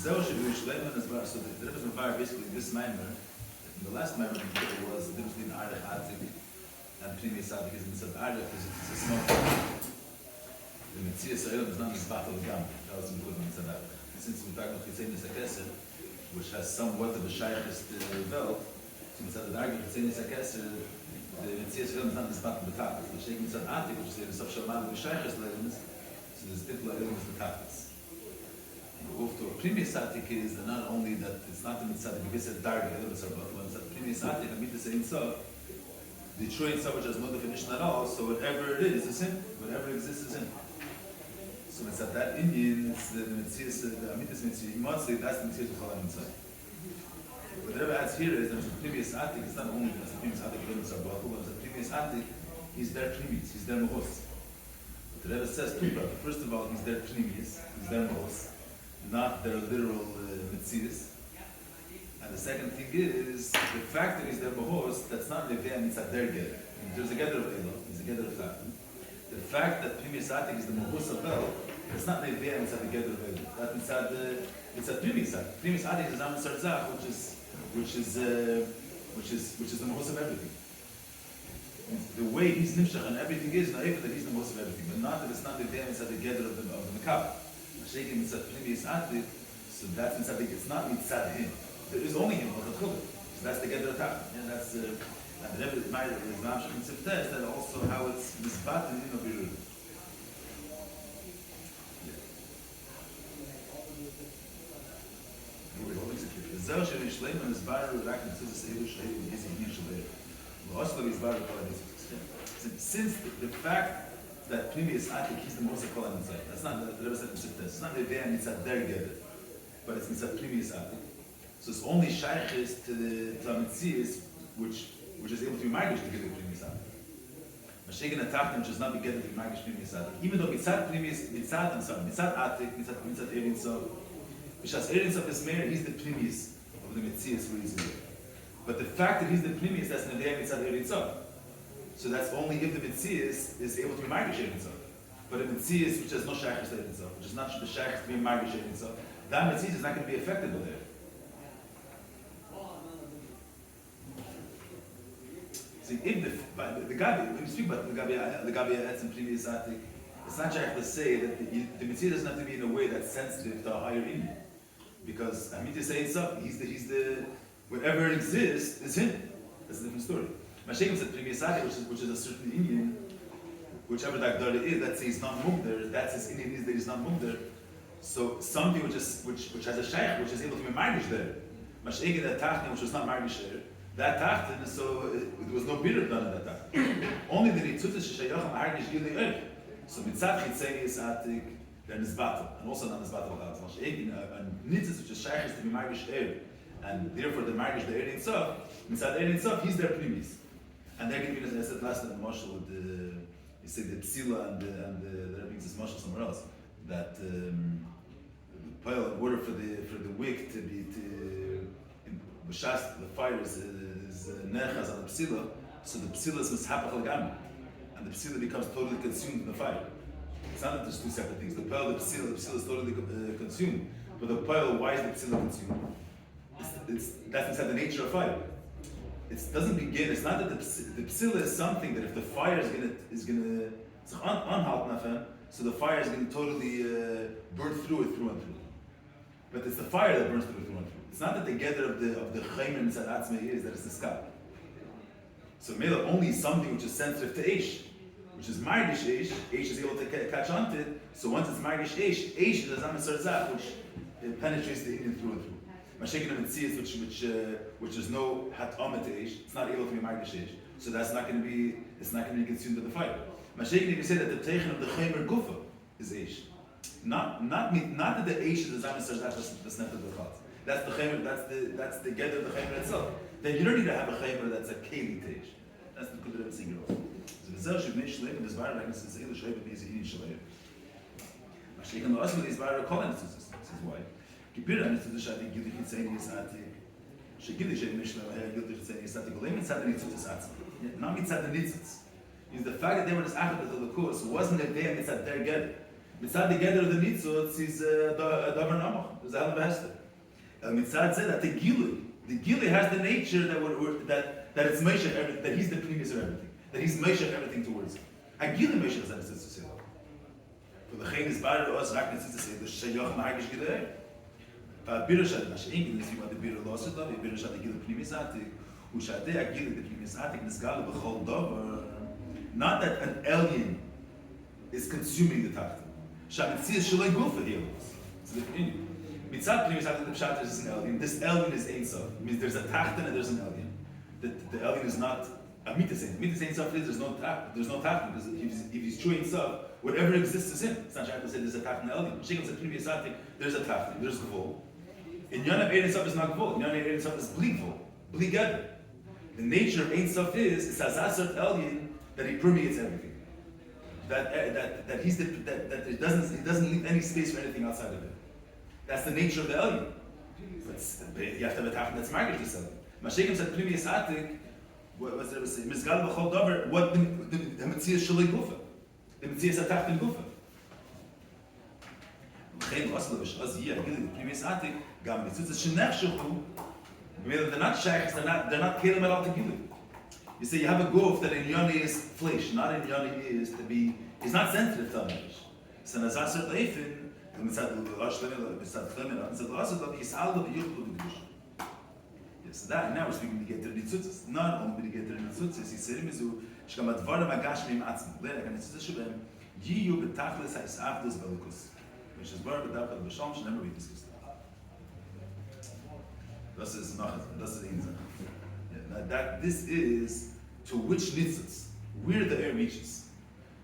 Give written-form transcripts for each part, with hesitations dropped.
Zero should be Shloime as well. So the Rebbe's Maamar basically this Maamar, the last Maamar was the difference between Ardech Atik and Pnimi Sadik is instead of Ardech because it's a small thing. The Metzias Ha'olam is not this battle of Gam. That was good on Tzadar. Since we're talking about Chitzenis HaKeser, which has somewhat of a shaykhist belt, so Mitzad Adargi Chitzenis HaKeser, the Metzias Ha'olam is not this battle of the Takas. The Sheikh Mitzad Atik, which is the Sof Shalman, the shaykhist elements, so there's Titla Ha'olam is the Takas. Go to a previous Atik is that not only that it's not the Mitzad Gevisset Dargi elements are but when it's a previous Atik, Amit is Ein Sof, the true Ein Sof which has no definition at all, so whatever it is in. Whatever exists is in. So it's at that Inyan, it's the Metzias, the Amitis Metzias, mostly that's the Metzias of Cholam inside. What the Rebbe adds here is that the previous Atik, it's not only that the previous Atik elements are Baruch, but the previous Atik, he's their Primis, he's their Mohos. But the Rebbe says two parts. First of all, he's their Primis, he's their Mohos, not their literal Metzias. And the second thing is, the fact that he's their Mohos, that's not Levea Mitzad their Ger. There's a Ger of Elah, there's a Ger of Kaplan. The fact that Primis Atik is the Mohos of El, it's not Levea Mitzad the Ger of Elah. That Mitzad Primis Atik. Primis Atik is Zaman Sarzach, which is the Mohos of everything. The way he's Nimshach and everything is, not even that he's the Mohos of everything, but not that it's not Levea Mitzad the Ger of the Mekab. Shaking Mitzad Primis Atik, so that's Mitzad, it's not Mitzad him. There is only him, so that's the Ger of Tak. And that's and the Rebbe is Maamar in Tzivtes, that also how it's misbat in of Birur. Zeh shel Shloime misbar rak mitzvahs eilu shleim is in Shiur. V'oslo misbar kol mitzvahs. Since the fact that previous Atik is the most of Kol HaMitzvah, that's not the Rebbe said in Tzivtes. It's not the Levea Mitzad der Ger, but it's Mitzad previous Atik. So it's only shaykhis to the Metzias, which is able to be margish to get the previous Atik. Mashiach and Atachnim, which does not be get to be margish previous Atik. Even though Mitzad Atik, Mitzad Erin Sof, which has Erin Sof is Meir, he's the previous of the Metzias where he's in there. But the fact that he's the previous, that's Nedei Mitzad Erin Sof. So that's only if the Metzias is able to be margish Erin Sof. But a Metzias which has no shaykhis to Erin Sof, which is not the shaykhis to be margish Erin Sof, that Metzias is not going to be affected by there. If the Gabi, when you speak about the Gabi Etz and previous Atik, it's not shaykh to say that the Mitzvah doesn't have to be in a way that's sensitive to a higher Inyan. Because Amit is saying something, he's the whatever exists is him. That's a different story. Mashiach said previous Atik, which is a certain Inyan, whichever Dagdar it is, let's say he's not Mugder, that's his Inyan is that he's not Mugder. So something which has a shaykh, which is able to be margish there. Mashiach that Tachni, which was not margish there. That Tachten, so there was no bitter done in that Tachten. Only the Ritzutis Shayacham Hargish Gili Earth. So Mitzad Chitzeni Atik, then is battle, and also not this battle of and Nitzis, which is Shaykhis to be Margish Eir, and therefore the Margish the Eir Sof, Mitzad Eir Sof, he's their primis. And they're giving us, as I said last time, Marshall with the, you say the Psila and the Rebbe this Marshall somewhere else, that pile of water for the wick to be B'shas, the fire is nechaz on the psila, so the psila is mishapach l'gam, and the psila becomes totally consumed in the fire. It's not that there's two separate things. The psila is totally consumed, but the pile, why is the psila consumed? That's inside the nature of fire. It doesn't begin. It's not that the psila is something that if the fire is gonna it's unhalt, so the fire is gonna totally burn through and through. But it's the fire that burns through and through. It's not that the gather of the chayim and tzad is that it's the sky. So Mela only something which is sensitive to Eish, which is margish Eish. Eish is able to catch on to it. So once it's margish Eish is a zaman sarzach which penetrates the Inyan through and through. Mashiach and Metzias which is no hat'amah to Eish, it's not able to be margish Eish. So that's not going to be consumed by the fire. Mashiach, we say that the teichen of the chayim gufa is Eish. Not that the Eish is the zaman sarzach that's not the chat. That's the chaymer, that's the gather of the chaymer itself. Then you don't need to have a chaymer that's a keli teish. That's the good of singular. So the zel should make Shloime this bar like this is elu Shloime is in Shloime. Mashiach and the rest of these bar call it. This is why. Kibir and the shadi gili chitzeni is atik. Shegili shem Shloime gili chitzeni is atik. Golem mitzad the nitzutz atzma. Not mitzad the nitzutz. Is the fact that they were this achad with the lukus wasn't that they mitzad their gather. Mitzad the gather of the nitzot is a davar namach. There's a hell of a hester. Mitzad said that the gili has the nature that it's Moshe everything, that he's the previous of everything, that he's Moshe everything towards him. A gili Moshe is to say. For the chain is bar to us, rak needs to say the shayach ma'agish gilei. Birushad mashing is you want the biru lost the birushad the gili previous atik. Ushade a gili the previous atik nisgal b'chol davar. Not that an alien is consuming the tachton. Shamitzias shaloi gufa here. It's a different Inyan. Mitzad previous atik the pshat is an alien. This alien is ein sof. It means there's a tachton and there's an alien. The alien is not a mitzvah. Mitzvah ein sof is there's no tachton because if he's true ein sof, whatever exists is him. It's not trying to say there's a tachton alien. Shekam said previous atik there's a tachton. There's gvul. Inyan of ein sof is not gvul. Inyan of ein sof is bli gvul, bli gather. The nature of ein sof is it's a zasert alien that he permeates everything. That he's that he doesn't leave any space for anything outside of it. That's the nature of the alien. But you have to have a tachton that's margish to sell. Mashiach said previous atik. What's there to say? Mizgal b'chol davar. What the mitzvah shalei gufa. The mitzvah is a tachton gufa. L'chein oslo v'shaz yiyah gili the previous atik gam mitzvah shenechshuchu. They're not shaykhs. They're not kelim at all to gili. You say you have a goof that in Yoni is flesh, not in Yoni is to be. He's not sensitive to Amish. So Nazasir Leifin, the Mitzad Shloime, Mitzad Chlemina, Mitzad L'Asad, he's all of the Yuchel B'Kedusha. Yes, that now we're speaking to get to the Nitzutzis. Not only to get to the Nitzutzis, he said Mizu, Shkam Advarim Agashmim Atzim. Le'ek HaNitzutzis Shabem, Yiyu B'Tachlis HaYisavdus Velikus. Which is Bar B'Dapad B'Shalom, Shnemer we discussed that. Das ist Inyan. That this is to which nitzutz, where the air reaches.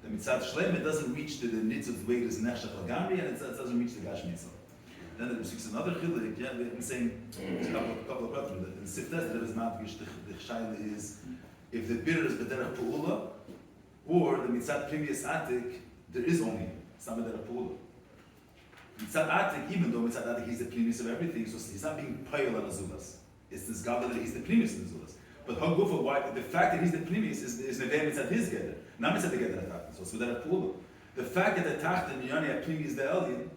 The mitzad Shloime doesn't reach to the nitzutz way is nechshach lagamri, and it doesn't reach the gashmi itself. Then there is another chiluk. Yeah, we've been saying a couple of problems. In Siftes, there is not the shaila is if the bitter is b'derech pu'ula, or the mitzad previous atik, there is only some b'derech pu'ula. Mitzad atik, even though mitzad atik he's the previous of everything, so he's not being payal on azulas. It's this gabel that he's the previous of the zulas. But Hagufa, why the fact that he's the previous is neveh mitzad his gather, not mitzad the gather tachton. So it's with that pu'ula. The fact that the tachton Yoni at previous the alien,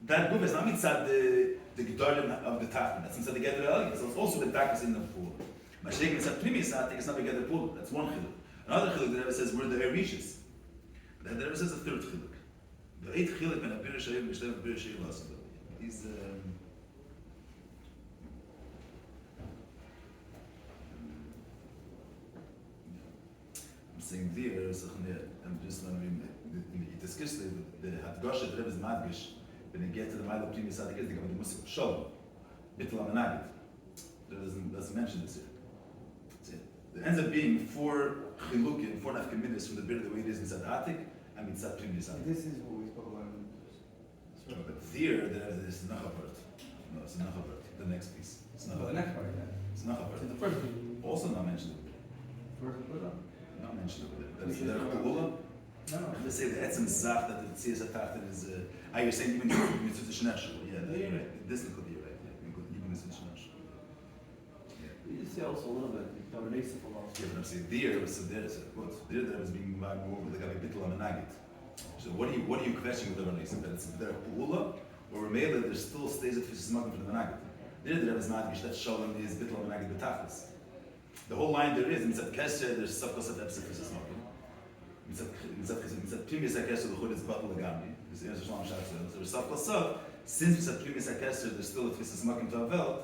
that gufa is not mitzad the gedolim of the tachton. That's mitzad the gather alien. So it's also the fact is in the pu'ula. Mashiach mitzad previous atik is not the gather pu'ula. That's one chiluk. Another chiluk the Rebbe says where the air reaches. But then the Rebbe says a third chiluk. The eighth chiluk when a bir shayim b'shlev bir shayim l'asad. He's saying there, I'm just wondering, the Kislev, the Hadgosh of Rebbe's Madgish, when they get to the Milo Primi Sadik, they come to the Musik Shalom, Bittul Amanagit. Doesn't mention this here. It ends up being 4 chilukim, 4 nafkaminis from the bit of the way it is in Atik and Mitzad Primi Sadik. This is what we spoke about. But there is Nachapart. No, it's Nachapart, the next piece. It's The Nachapart. next part, yeah. It's Nachapart. The first one. Also not mentioned. First one. Not mentioned over there. That's the Pu'ula. No. Let's say the etzem zach that the tziyas atachton is. You're saying even mitzvah shenashul. Yeah, you're right. This could be right. Yeah, even mitzvah shenashul. Yeah. You just say also a little bit. Yeah, but I'm saying there was there was being more with the guy bittul on a nagit. So what are you questioning with the Rav? That it's there Pu'ula or Mele there still stays at Fishismakim for the nagit. There was not that shalom is bittul on a nagit betachlis. The whole line there is mitzat kesher. There's subkos at epsis Fishismakim. Mitzat primis hakesher l'chud is batul legamri. There's subkos sub. Since mitzat primis hakesher, there's still a Fishismakim to avelt.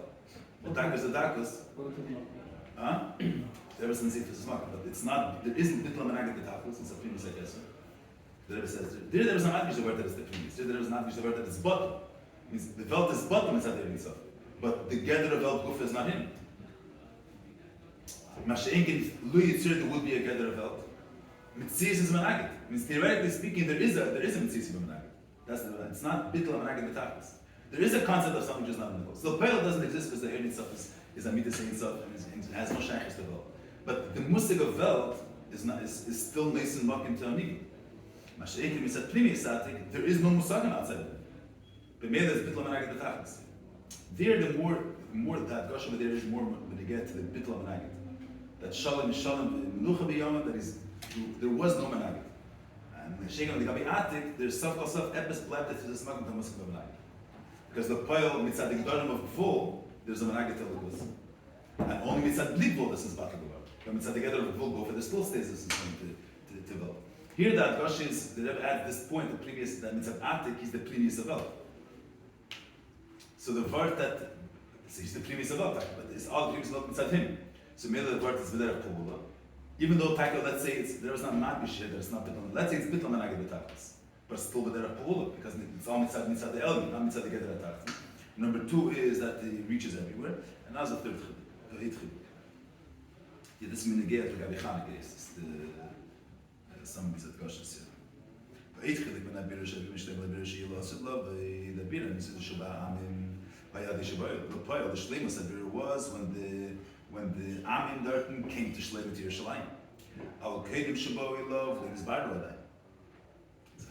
The dakas the dakas. Huh? There was Nzif Fishismakim, but it's not. There isn't bittul on a nagit betachlis. Mitzat primis hakesher. The Rebbe says there was not the word that is the previous. There was not the word that is bottom. Means the velt is bottom inside the Rebbe, but the gather of velt guf is not him. Masha'inkin lu yitzir there would be a gather of velt. Mitzis is managit. Means theoretically speaking, there is a mitzis of managit. That's the it's not bittul managit betachlis. There is a concept of something just not in the velt. So the peil doesn't exist because the air itself is amita saying itself and has no shaykhs to velt. But the musig of velt is still nice and makim to amigim. Masha'ekim is at Plimi Satik, there is no Musagim outside of it. But maybe there's Bittul Managit the Tachlis. There, the more that Gosh over there is more when they get to the Bittul Managit. That Shalom is Shalom, Menucha B'Yom, that is, there was no Managit. And the Shegam Legabi Atik, there's Saf Kol Saf Epis Bleptet to the Smagam Tamas Kvavanai. Because the Poil Mitzad the Gdorim of Gvul, there's a Managat Telugus. And only Mitzad Blikvul, this is Battle Gvar. But Mitzad the Gedor of Gvul, go for the still stays this is going to develop. Here the Adgosh is, the Rebbe at this point, the previous, that Mitzad Atik is the previous of El. So the word that, so he's the previous of El, but it's all the previous of El Mitzad him. So maybe the word is V'der Pugula. Even though Taika, let's say there was not Magish here, there's not Bitlam. Let's say it's Bitlam and Agad B'Takas. But still V'der Pugula, because it's all Mitzad the El, not Mitzad the Gedor Takas. Number two is that it reaches everywhere. And that's the third chibuk, the eighth chibuk. Yeah, this minigay to Gabi Chanukah is some of these Adgoshas here. The eighth chibuk, when I bear a Shabbat, Mishlem, I bear a Shiur, Sidla, the beer, and he said the Shabbat, Amim, Hayad, the Shabbat, the Poil, the Shloime said there was when the Amim Darton came to Shloime to Yerushalayim. Al Kedim Shabbat, love, like his Bardo Adai.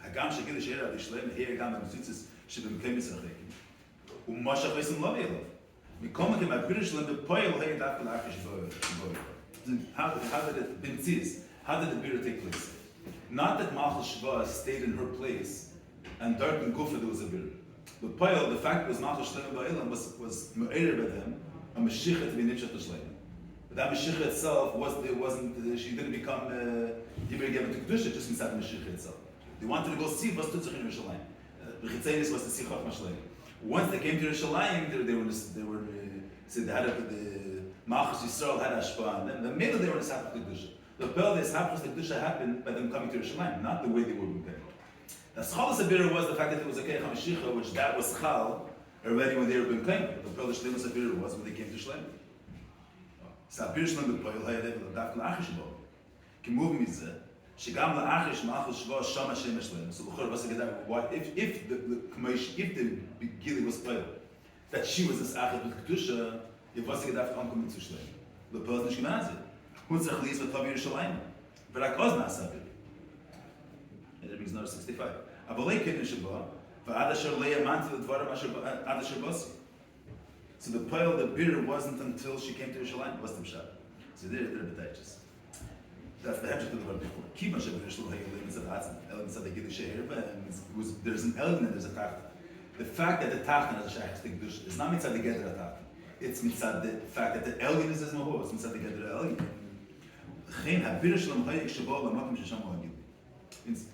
Hagam Shekil Shera, the Shloime, here Hagam, and Tzitzis, Shabbat, Kemis Achekim. Umashach Yisem Love Elov. Mikomak in my British land, the Poil, hey, that will actually how did it, Bimtzis, how did the beer take place? Not that Machal Shva stayed in her place and Darton Gufa there was a beer. The Poil, the fact was Machal Shloime Ba'ilam was Me'er by them, a Meshicha to be Nimshach to Shloime. But that Meshicha itself she didn't become Yibir given to Kedusha just inside the Meshicha itself. They wanted to go see what's Tutzach in Yerushalayim. B'chitzenis was to see Chachma Shloime. Once they came to Yerushalayim, they had the Malchus Yisrael had Ashpa, and then the middle they were in Sapach Kedusha. The Pel, the Sapach Kedusha happened by them coming to Yerushalayim, not the way they were prepared. The Schalas Abira was the fact that it was a Keich HaMashiach, which that was Chal already when they were being claimed. The Pel, the Shlemus Abira was when they came to Shloime. Sabir Shloime, the Pel, the Daf L'Achish Bo. Kimov Mizeh, Shigam L'Achish, Malchus Shva, Shama Shem Shloime. So B'chor was if the Gili was Pel, that she was this Achad with Kedusha, it was a Gedaf Ankommen zu Shloime. The Pel is nicht Gymnasium. Hunzach Lies with Tavi Yerushalayim. V'rak Ozna Sabir. And it brings number 65. Avalei Kedin Shabbat, V'ad Asher Leia Manti L'Dvarim Ad Asher Basi. So the Pel, the beer wasn't until she came to Yerushalayim, was the Pshat. So they're betayches. That's the Hepshah to the word before. Kivan Shabbat Yerushalayim, Elim Tzad Gili Sheher, there's an element, there's a Tachtan. The fact that the Tachtan has a Shayach to Kedusha is not mitzad the Gedra Tachtan. It's mitzad the fact that the Elgin is as Maho, it's mitzad the Gedra Elgin. Chen HaBir Shalom Hayek Shabbat L'Makom Shesham Ha'agil. Means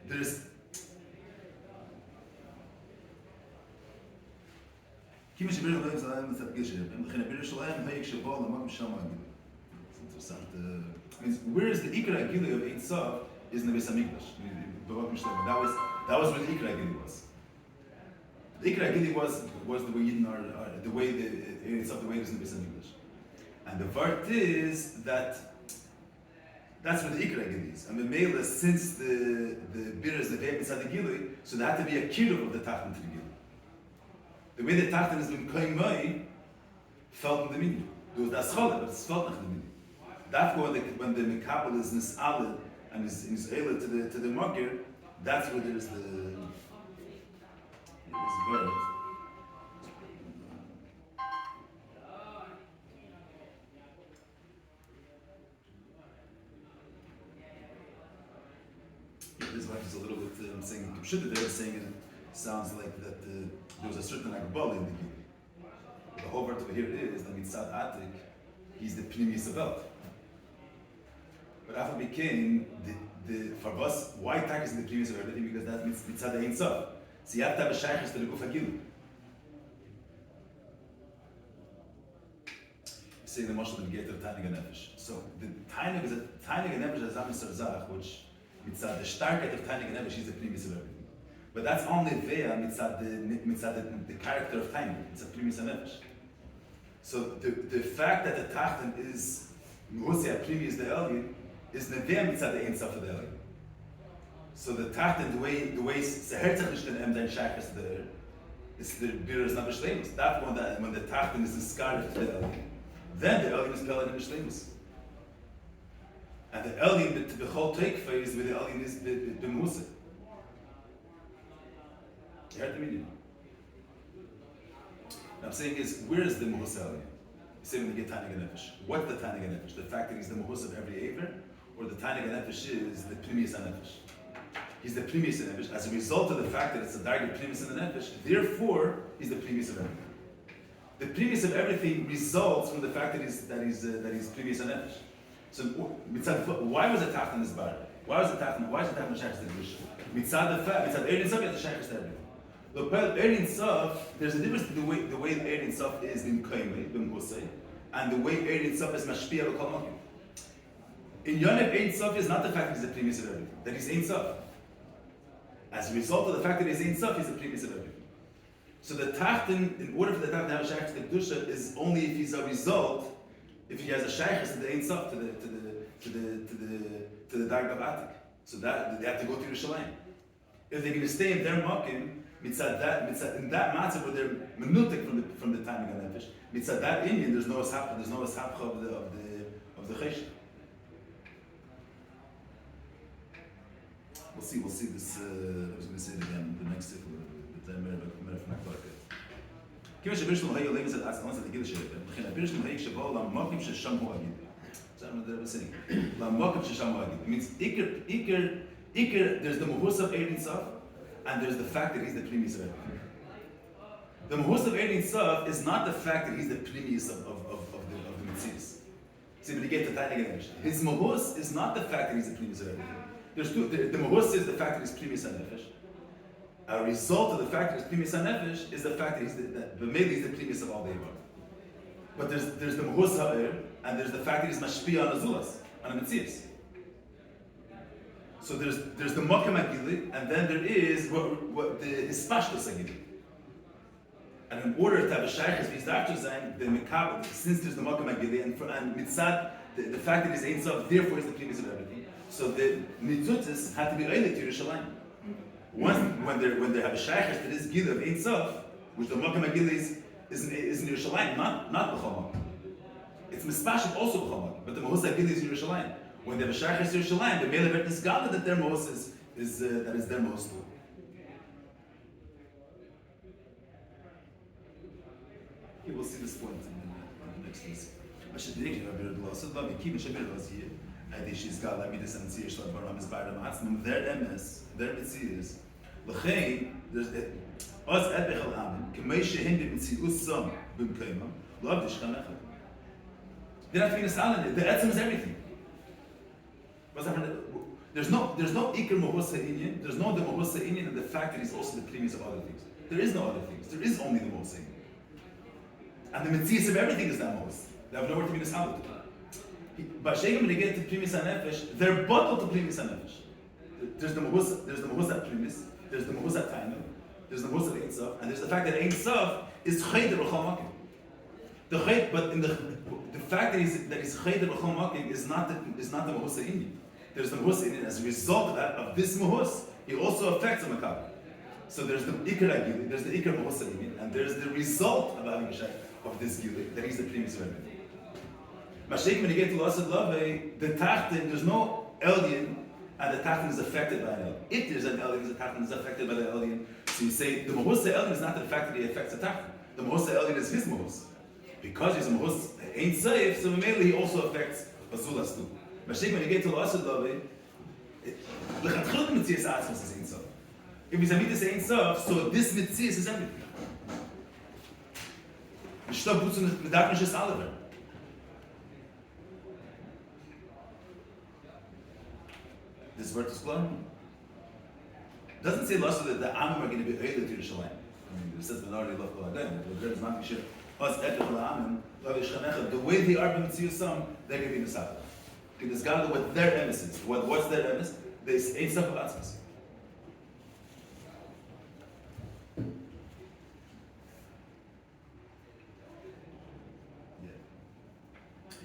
there's Kivan Shabbat Yerushalayim Zalayim Mitzad Gil Sheher. Chen HaBir Shalom Hayek Shabbat L'Makom Shesham Ha'agil. It's interesting. Means whereas the Ikra Agili of Ein Sof is in the Beis HaMikdash. That was what the Ikra Gili was. The Ikra Gili was the way Yidden are the way it's of the way it is in the Beis Hamikdash. And the vart is that that's what the Ikra Gili is. And the Mela, since the beer is the Ve'em inside the Gili, so there had to be a kiruv of the Tachtan to the Gili. The way the Tachtan has been koyin mai felt in the Mini. There was the Aschala, but it's felt in the Mini. That's when the Mekabel is Nis'alid and is Eila to the Makir, that's where there's the word. This wife is a little bit saying Kipshita there, saying it sounds like that there was a certain Agbal in the Gili. The whole word over here is that Mitzad Atik, he's the Pnimi Sabelt. But after became for us, why Tak is in the previous of everything? Because that means Mitzad Ein Sof. So you have to have a Shaykhis to the Guf HaGilu. Saying the Moshe of the Gate of Tainig HaNefesh. So the Tainig is a Tainig HaNefesh as Ami Sarzach, which Mitzad the Starket of Tainig HaNefesh is the previous of everything. But that's only there Mitzad the character of Tainig. It's a previous HaNefesh. So the fact that the Tachtan is Muhusia previous the Elgin is Neveh Mitzad the Ein Sof of the Elgin. So the Tachtan, the way the Herzach is then Shaykhis there, is the beer is not B'Shleimus. That's when the Tachtan is discarded to the Elgin. Then the Elgin is Peled in B'Shleimus. And the Elgin, the whole take phase where the Elgin is B'Musa. You heard the meaning? What I'm saying is, where is the Muhusa Elgin? You say when you get Tainig HaNefesh. What's the Tainig HaNefesh? The fact that he's the Muhusa of every Aver? or the Tainig HaNefesh is the Pnimius HaNefesh. He's the Pnimius HaNefesh. As a result of the fact that it's the Dargah Pnimius HaNefesh, therefore, he's the Pnimius of everything. The Pnimius of everything results from the fact that he's Pnimius HaNefesh. So, why was it Tacht in this bar? Why is it Tacht Shaykhs to Kedusha? Mitzad the fact, Mitzad Erin Sof, it's a Shaykhs to everything. Look, Erin Sof, there's a difference between the way Erin Sof is in Koimei, Bim Hosei, and the way Erin Sof is Mashpia L'Kol Mokim. In Yonev, Ein Sof is not the fact that he's the Pnimius of everything, that he's Ein Sof. As a result of the fact that he's Ein Sof, he's the Pnimius of everything. So the Tachten, in order for the Tachten to have a Shaykhs to Kedusha, is only if he's a result, if he has a Shaykhs to the Ein Sof, to the Dargah of Atik. So that they have to go to Yerushalayim. If they're going to stay in their Mokim, in that matzah where they're menutik from the Tainig HaNefesh, mitzad that Inyan, there's no ashapcha of the chesed. We'll see this. I was going to say it again. The next tip, the time from Akbarka. Kima shebirshnu hayu levis at aslan at the gillah shebem. B'chin abirshnu hayu shebol la mokim shesham hu agid. So I'm going to say la mokim shesham hu agid. It means iker. There's the muhus of Erin Sof, and there's the fact that he's the Pnimius of everything. The muhus of Erin Sof is not the fact that he's the Pnimius of the Metzius. See, when you get to Tainig HaNefesh, his muhus is not the fact that he's the Pnimius of everything. There's two. The muhus is the fact that he's Pnimius HaNefesh. A result of the fact that he's Pnimius HaNefesh is the fact that he's the Pnimius of all the above. But there's the muhus ha'er, and there's the fact that he's mashpia on azulas, on a Metzius. So there's the Mokem Agili, and then there is what the Hispashtos Agili. And in order to have a Shaykhs Vizdarto Zayn, the Mekab, since there's the Mokem Agili, and Mitzad, the fact that he's Ein Sof, therefore he's the Pnimius of everything. So the Nitzutis had to be Eilit to Yerushalayim. When they have a Shaykhs that is Gila of Ein Sof, which the Mokem Agili is in Yerushalayim, not B'chol Mokem. It's Mispashit also B'chol Mokem, but the Mohus Agili is in Yerushalayim. When they have a Shaykhs Yerushalayim, the Mele Vert Nisgala that their Mohus is their Mohus too. You will see this point in the next piece. I should think about it. Also, love keep it here. I think she's got like me this and see her Baram is by the Matzman. Their MS, their Metzius. L'chein, there's Oz et Bechal Amin. K'mei shehin b'Metzius Som b'Mkeima. Love this Chanukah. They're not being a silent. The etzem is everything. There's no Iker Mohosa Inyan. There's no the Mohosa Inyan and the fact that he's also the Pnimius of other things. There is no other things. There is only the Mohosa Inyan. And the Metzius of everything is that Mohos. They have nowhere to be Nishalut. But Shegem, when they get to Pnimius HaNefesh, they're bottled to Pnimius HaNefesh. There's the Mohos at Pnimius, there's the Mohos at Tainu, there's the Mohos at Ein Sof, and there's the fact that Ein Sof is Cheder B'chol Mokim. But in the fact that he's Cheder B'chol Mokim is not the Mohos Inyan. There's the Mohos Inyan. As a result of that, of this Mohos, he also affects a Makab. So there's the Iker Agili, there's the Iker Mohos Inyan, and there's the result of having a Shaykh of this Gili, that he's the Pnimius of everything. Mashik, when you get to Lasad Lave, the Tachten, there's no Elyon, and the Tachten is affected by an Elyon. If there's an Elyon, the Tachten is affected by the Elyon. So you say, the Mohos Elyon is not the fact that he affects the Tachten. The Mohos Elyon is his Mohos. Because he's a Mohos ain't safe, so mainly he also affects Azulas too. Mashik, when you get to Lasad Lave, L'chatchil the Metzius Atzmos is Ein Sof. If he's Amitis Ein Sof, so this Metzius is everything. Shtab Butzun Medaknish is Oliver. This word is Shloime. Doesn't say Lashon that the Amim are going to be Eilit to Yerushalayim. I mean, it says minority love Kol Adam. The word is not Mishir. Us Eter Amim, Love Yishchanecha. The way they are B'Metziusam, they're going to be Nesachah. Because God knows what their emes is. What's their emes? They say Ein Sof of Atzmos.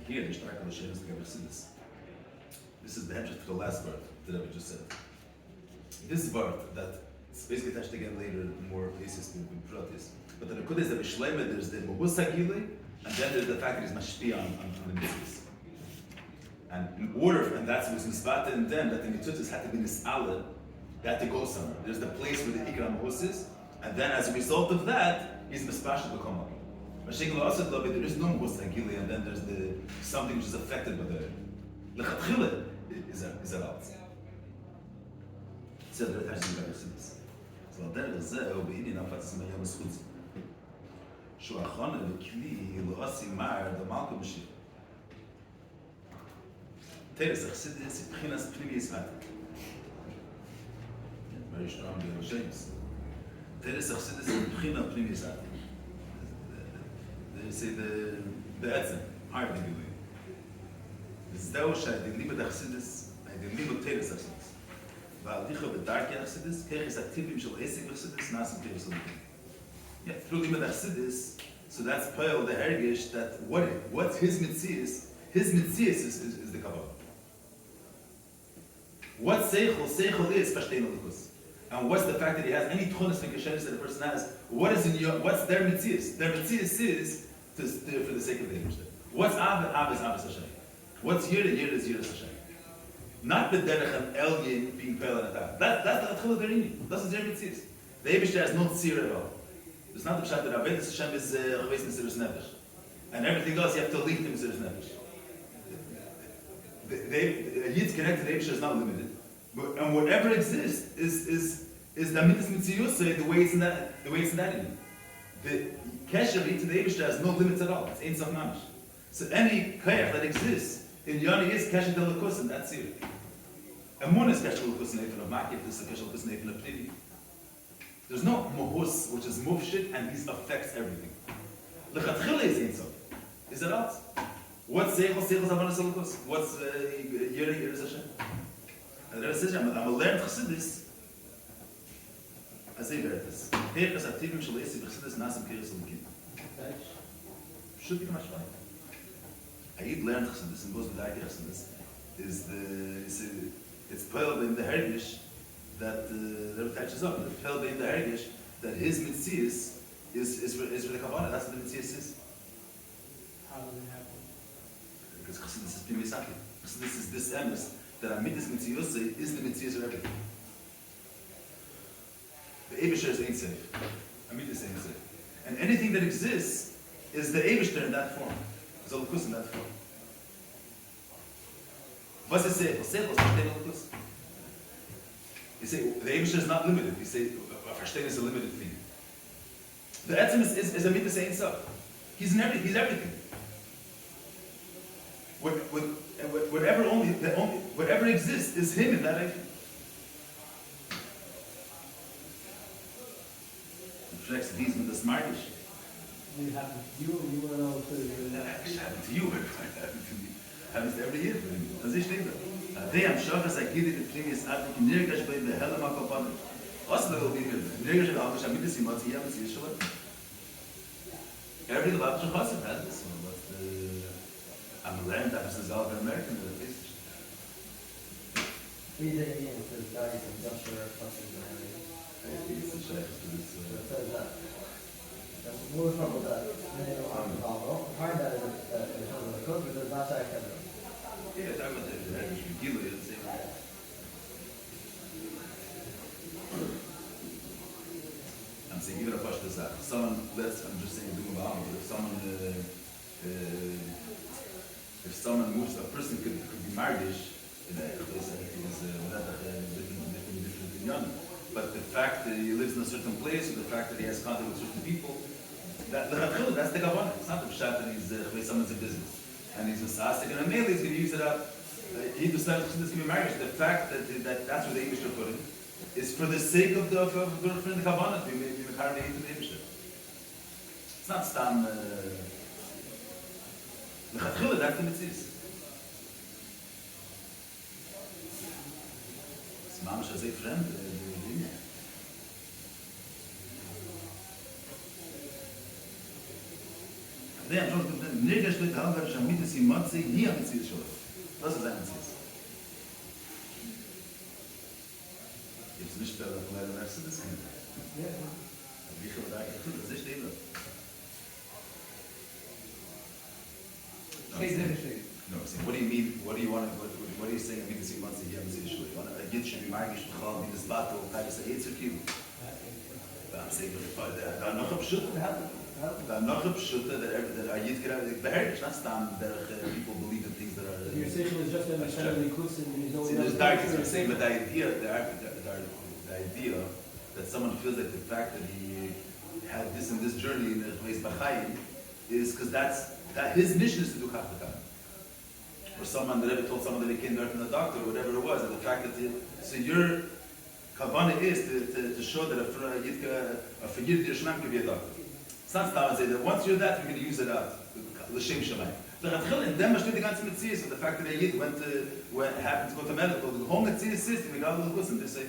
Here, the Shtark of the Shem is the Gabrisidis. This is the entrance to the last word that I just said. This word that it's basically attached again later in more places to Protis. But the Nakud is that Shloime, there's the Mubus Hagili, and then there's the fact that he's mashpia on the mitzvahs. And in order, and that's what's Nisbata and then, that the Mitzutas had to be Nis'ala, they had to go somewhere. There's the place where the Ikra Mubus is, and then as a result of that, he's Mispashal B'Komah. Mashikal Asad Labi, there is no Mubus Hagili, and then there's the something which is affected by the L'chatchila. is a lot. So there has to be this. So there is a beginning of what's my yom schutz. Shu achana v'kli lo asi mar the malkum shi. Teres achsidis b'chinas pnimis matik. Very strong James. Teres achsidis b'china pnimis matik. They say the etzem, higher than you. Zdeu שהדגלים את האכסידס, הדגלים את תרס האכסידס. והדיחו בדרכי האכסידס, כך יש אקטיבים של עסק האכסידס, נעשים תרס האכסידס. Through limit האכסידס, so that's Paul the Hergish that what's his mitzias is the Kabbalah. What seichel is verstehen Lukus. And what's the fact that he has any tchunas and kashenis that a person has? What's their mitzias? Their mitzias is for the sake of the English. What's Ab is Hashem. What's Yir is Hashem. Not the derech and elyin being pale and attack. That's the Atchil Derini. That's their mitzias. The Eibishter has no tzir at all. It's not the pshat that Avedis Hashem is Chavez Mesiras Nefesh. And everything else you have to link to Mesiras Nefesh. The Yid's connected to the Eibishter is not limited. And whatever exists is the Midas Mitziyusay the way it's in that Inyan. The Kesher to the Eibishter has no limits at all. It's Ein Sof Mamish. So any Kayach that exists in Yoni is Kesher Del Lakus, and that's it. Amun is Kesher Del Lakus in Eifen of Makif, this is Kesher Del Lakus in Eifen of Pnimi. There's no Mohus, which is Mufshit, and this affects everything. L'chatchila is Ein Sof. Is it not? What's Seichel is Avanas Lakus? What's Yir is Hashem? And the Rebbe says, I'm a learned Chassidus. I say Veritas. Peichas Ativim Shal Esi B'Chassidus Nasim Kiris Elokim. Should be much fun. Ayid learned Chassidus and goes with Daki Chassidus. It's Pearl in the Hergish that the Rebbe touches up. It's Pearl in the Hergish that his Mitzias is for the Kavanah. That's what the Mitzias is. How does it happen? Because Chassidus is Pimisaki. Chassidus is this emes that Amidas Mitziyosei is the Mitzias of everything. The Eibishter is Ein Sof. Amidas Ein Sof. And anything that exists is the Eibishter in that form. Is a Lukus in that form. What's it say? Seichel is Verstehen Lukus. You say, the Eibishter is not limited. You say, Verstehen is a limited thing. The Etzem is Amidas Ein Sof. He's everything. Whatever exists is him in that Eifen. Reflects these with the smartish. You want to know too. That actually happened to you, it happened to me. Happens to every year for me. Das ist steht da. They am Shachas Akidi the previous Attic Nirgash by the Helama Kaplan. Also will be Nirgash and Alvish Amidas Imati Yamas Yeshua. Every Lavish Chassid has this one, but I'm learned that this is all American at least. We did it again for the guys and Joshua Clusters and everything. It's a shaykhs to this. So it says that. The more trouble that many of them have hard that is a trouble of the cook, but there's not that kind of. Yeah, that was the Hergish Megillah, you'd say. I'm saying, even if I should say, I'm just saying, if someone moves, a person could be married, different Inyan. But the fact that he lives in a certain place, or the fact that he has contact with certain people, that's the Kavanah. It's not the pshat that he's someone's in business. And he's Masasik, and mainly he's going to use it up. He decided to be married. The fact that that's where the Eibishter put him is for the sake of the Kavanah to be apparently into the Eibishter. It's not Stam. That's the Mitzvah. It's Maamar as a friend. They are not Nirgash with Halvar Shamitas Imatzi, he has Mitzvah Shor. Das ist ein Mitzvah. Gibt es nicht bei der Mercedes? Yeah. Wie viel da ist das ist eben. No, see, what do you mean? What do you want? What are you saying? I mean, to see once a year, Mitzvah Shor. You want a Yid should be married to call this battle, kind of say it's a few. I'm saying, but I'm not sure. Hanocha pshuta that are yid kira beherdish, not stam derech people believe in things that are. Your station is just understanding the kuts and his own. See, there's darkness. I'm saying, but the idea that someone feels like the fact that he had this and this journey in the place b'chayim is because that his mission is to do kaplan. Or someone that ever told someone that he came there from the doctor or whatever it was, and the fact that so your kavana is to show that a figure Yerushalayim could be a doctor. It's not to say that once you're that, you're going to use it out. L'shem Shamayim. The Chatchil in them must be the ganze Metzias, and the fact that a Yid happened to go to medical, the whole Metzias system, we got to listen to say.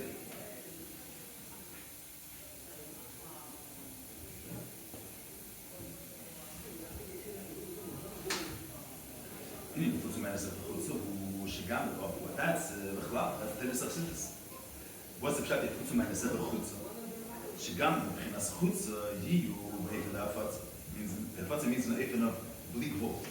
That's the Chutz. What's the pshat if Chutz meine Sefer Chutz? Shigam b'chinas Chutz yiyu b'hekel ha'afatz. Ha'afatz means an even of bleak volt.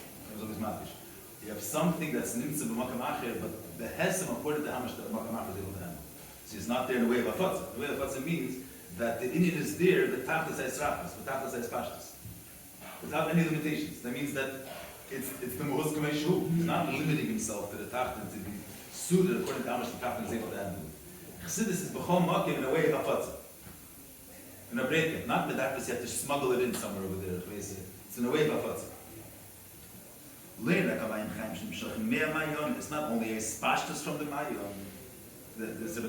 You have something that's nimtza b'makam acher, but the hesem according to how much the makam acher is able to handle. So it's not there in the way of ha'afatz. The way of ha'afatz means that the Inyan is there, the tachlis ha'esrachas, the tachlis ha'espashtas, without any limitations. That means that it's the most commercial. He's not limiting himself to the tachlis to be suited according to how much the tachlis is able to handle. Chassidus is b'chol makim in a way of ha'afatz. In a break, not the darkness you have to smuggle it in somewhere over there. It's in a way of ha'afatz. It's not only a spashtus from the mayon. This is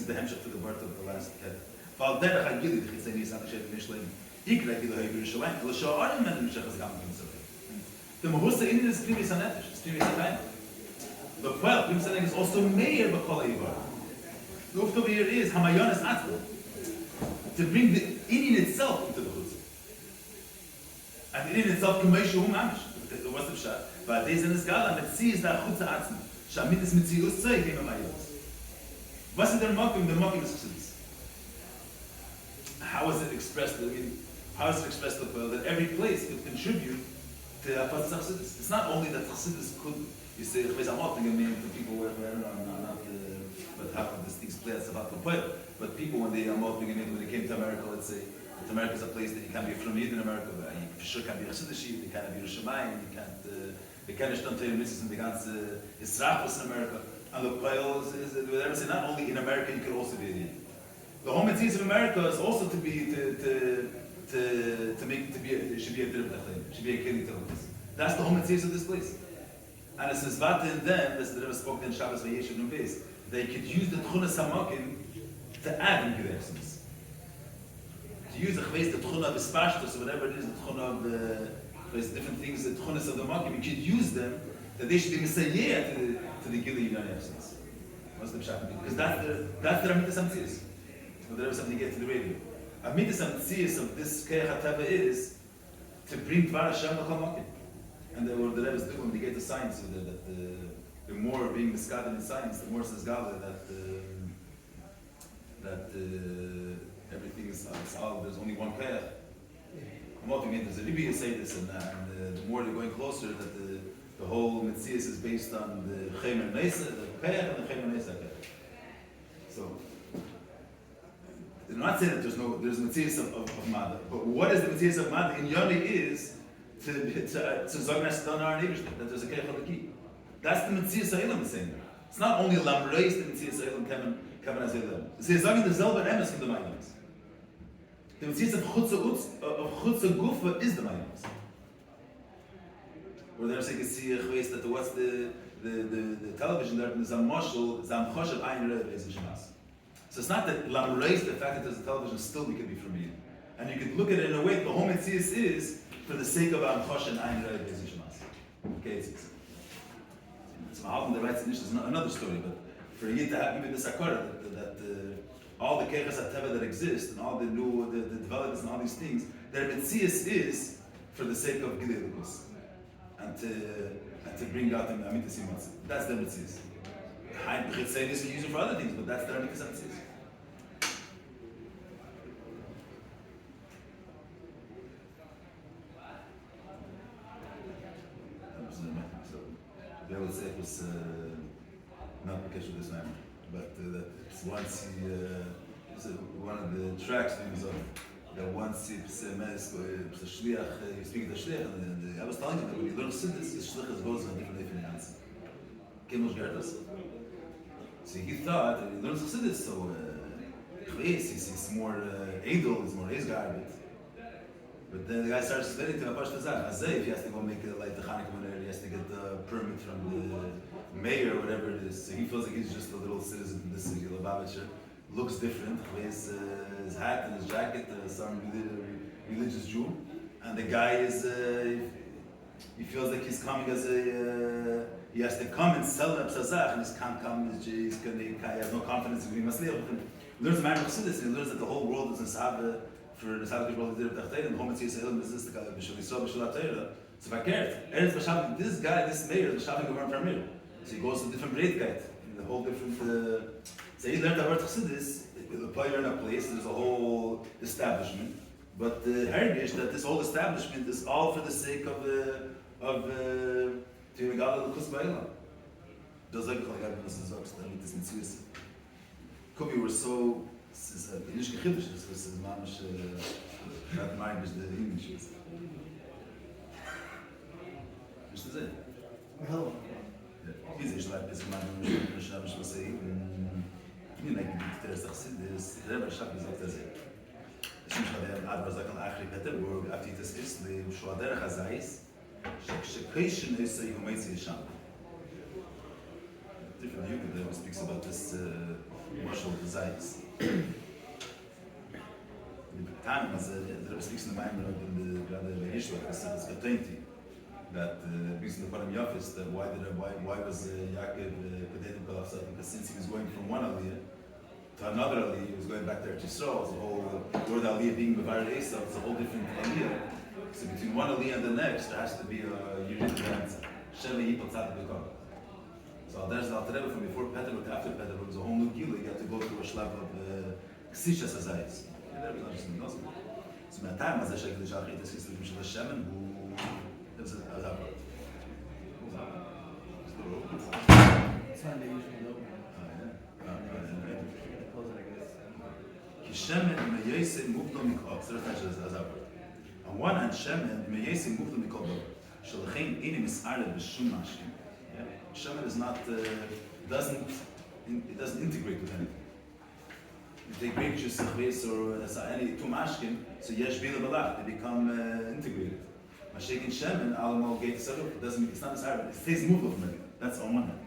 the hemshach to the birth of the last cat. The Mahusa Inyan is Primis HaNefesh, it's Primis HaNefesh. The 12, Primis HaNefesh is also Meir B'Kol HaYivar. The Uft over here is Hamayon is Atzvah, to bring the Inyan itself into the Chutz. And the Inyan itself can make Shuhu Mamish. What's the pshat? But there's an Esgala, Metzias da Chutz Atzma. Shamitis Metzius Tzei Kema Mayos. What's the Mokim? The Mokim is Chassidus. How is it expressed? How is it expressed that every place could contribute to Hafaz Chassidus? It's not only that Chassidus could, you say, I'm not thinking of people where but how these things play out about the poil. But people when they when they came to America, let's say, that America is a place that you can't be from in America, but you for sure can't be Chassidish, you can't be Yerushalayim, you can't stand to your missus in the ganze Israfos in America. And the poil is not only in America, you could also be in. The whole Metzias of America is also to be it should be a dirb tachlim, should be a killing telos. That's the whole Metzias of this place. And it says Vata in them, as the Rebbe spoke in Shabbos Vayeshev Nubeis, they could use the Tchunas Hamakim to add in Gedechsons. To use the Chveis, the Tchuna of Espashtos, or whatever it is, the Tchuna of the different things, the Tchunas of the Makim, you could use them, that they should be Messiah to the Gili Yudaniachsons. What's the Pshat? Because that's the Amitas Amtzias. Or the Rebbe something to get to the radio. Amitas Amtzias of this Keach HaTava is to bring Dvar Hashem L'chol Makim. And what the Rebbe is doing when they get to science, that the more being miskaded in science, the more says Gala that everything is all, there's only one Keach. I'm not thinking there's a Rebbe say this, and the more they're going closer, that the whole Metzias is based on the Chem and Nesa, the Keach and the Chem and Nesa Keach. So, they're not saying that there's Metzias of Mada, but what is the Metzias of Mada? In Yoni is to Zognas Donar and that there's a Keich Halaki. That's the Metzias Ha'elam is saying. It's not only Lamreis the Metzias Ha'elam Kevin as Ha'elam. It's Zogin the Zelba Emes from the Mayans. The Metzias of Chutza Gufa is the Mayans. Where they're saying that what's the television there is Zam Choshev Ein Rev Beis Shemas. So it's not that Lamreis the fact that there's a television still we could be from here. And you could look at it in a way the whole Metzias is for the sake of Am Chosh and Ein Rev Beis Shemas. Okay, it's Mahalton that writes this is another story, but for you to have even this Akara that all the Kechas HaTeva that exist and all the new the developments and all these things, their Metzias is for the sake of Gilei Lukus and to bring out the Amitas Yimatz. That's their Metzias. Hein B'chitzenis can use it for other things, but that's their Amitas Metzias. I would say it was not because of this man, but once he one of the tracks names of that once you speak the shliach, and I was telling him that when you learn Chassidus, the shliach goes on different answers. So he thought that he learns Chassidus, so he's more edel, he's more Eisgarbet. But then the guy starts explaining to him, if he has to go make like the Chanukah winner, he has to get the permit from the mayor or whatever it is. So he feels like he's just a little citizen in this city, Lubavitcher. Looks different, wears his hat and his jacket, some religious Jew. And the guy is, he feels like he's coming as a, he has to come and sell him Psazach, and he can't come, he has no confidence in being Masliach. He learns the Maamar Chassidus, and he learns that the whole world is in Saba, for the Saba Kishbal Dir B'Tachteira, and the whole Mitzvah Yisrael is the B'Shul Yisrael B'Shul HaTeira. So verkehrt, this guy, this mayor, is Shaving Gemara from Mir. So he goes to a different Breitkeit, in the whole different, so he learned about Chassidus, the player in a place, there's a whole establishment. But the heritage that this whole establishment is all for the sake of to Megala L'Kus Ba'ila. Does like this is upstanding this mitzvah. Could be we're so this is Inish Kechiddush. This is mamish not mind is the English. Which is it? Hello. He's a Shlach. This mamish Shloime was saying. You know, there's a Chassidus. There was Shabbat Zok Tazeh. Shloime had Advar Zakal Achri Peterburg. After this Isli Shuader Chazais. Shekheishin is a Humayzi Yisham. Different Yukid there speaks about this martial desires. The time was there speaks in the Maamar in the Yishua, it's Katenti, that brings in the Param Yafis that why was Yaakov Kedetim Kalafsat, because since he was going from one Aliyah to another Aliyah, he was going back there to Yisrael, the whole word Aliyah being Bevar Esav, it's a whole different Aliyah. So between one Aliyah and the next, there has to be a Yurid Gantz. Sheva Yipal Tzad Bekar. So there's the Alter Rebbe from before Peterburg to after Peterburg. It was a whole new Gila. You have to go through a shlab of Ksisha Sazayis. So my time was a Sheikh the Shachit, the Kislev Mishal Hashem, who was a Azabot. Sunday usually open. Close it, I guess. Kishemen Meyese Mukdo Mikol. So that's not Azabot. On one hand, Shemen Meyese Mukdo Mikol. Shalachem Ini Mis'ared B'Shum Mashkim. Shemen is not, it doesn't integrate with anything. You take grape juice, or any two mashkin, so yesh bila balach, they become integrated. Mashikin shemen, alamal gate sarup, it's not misarab, it stays movable from it. That's on one hand.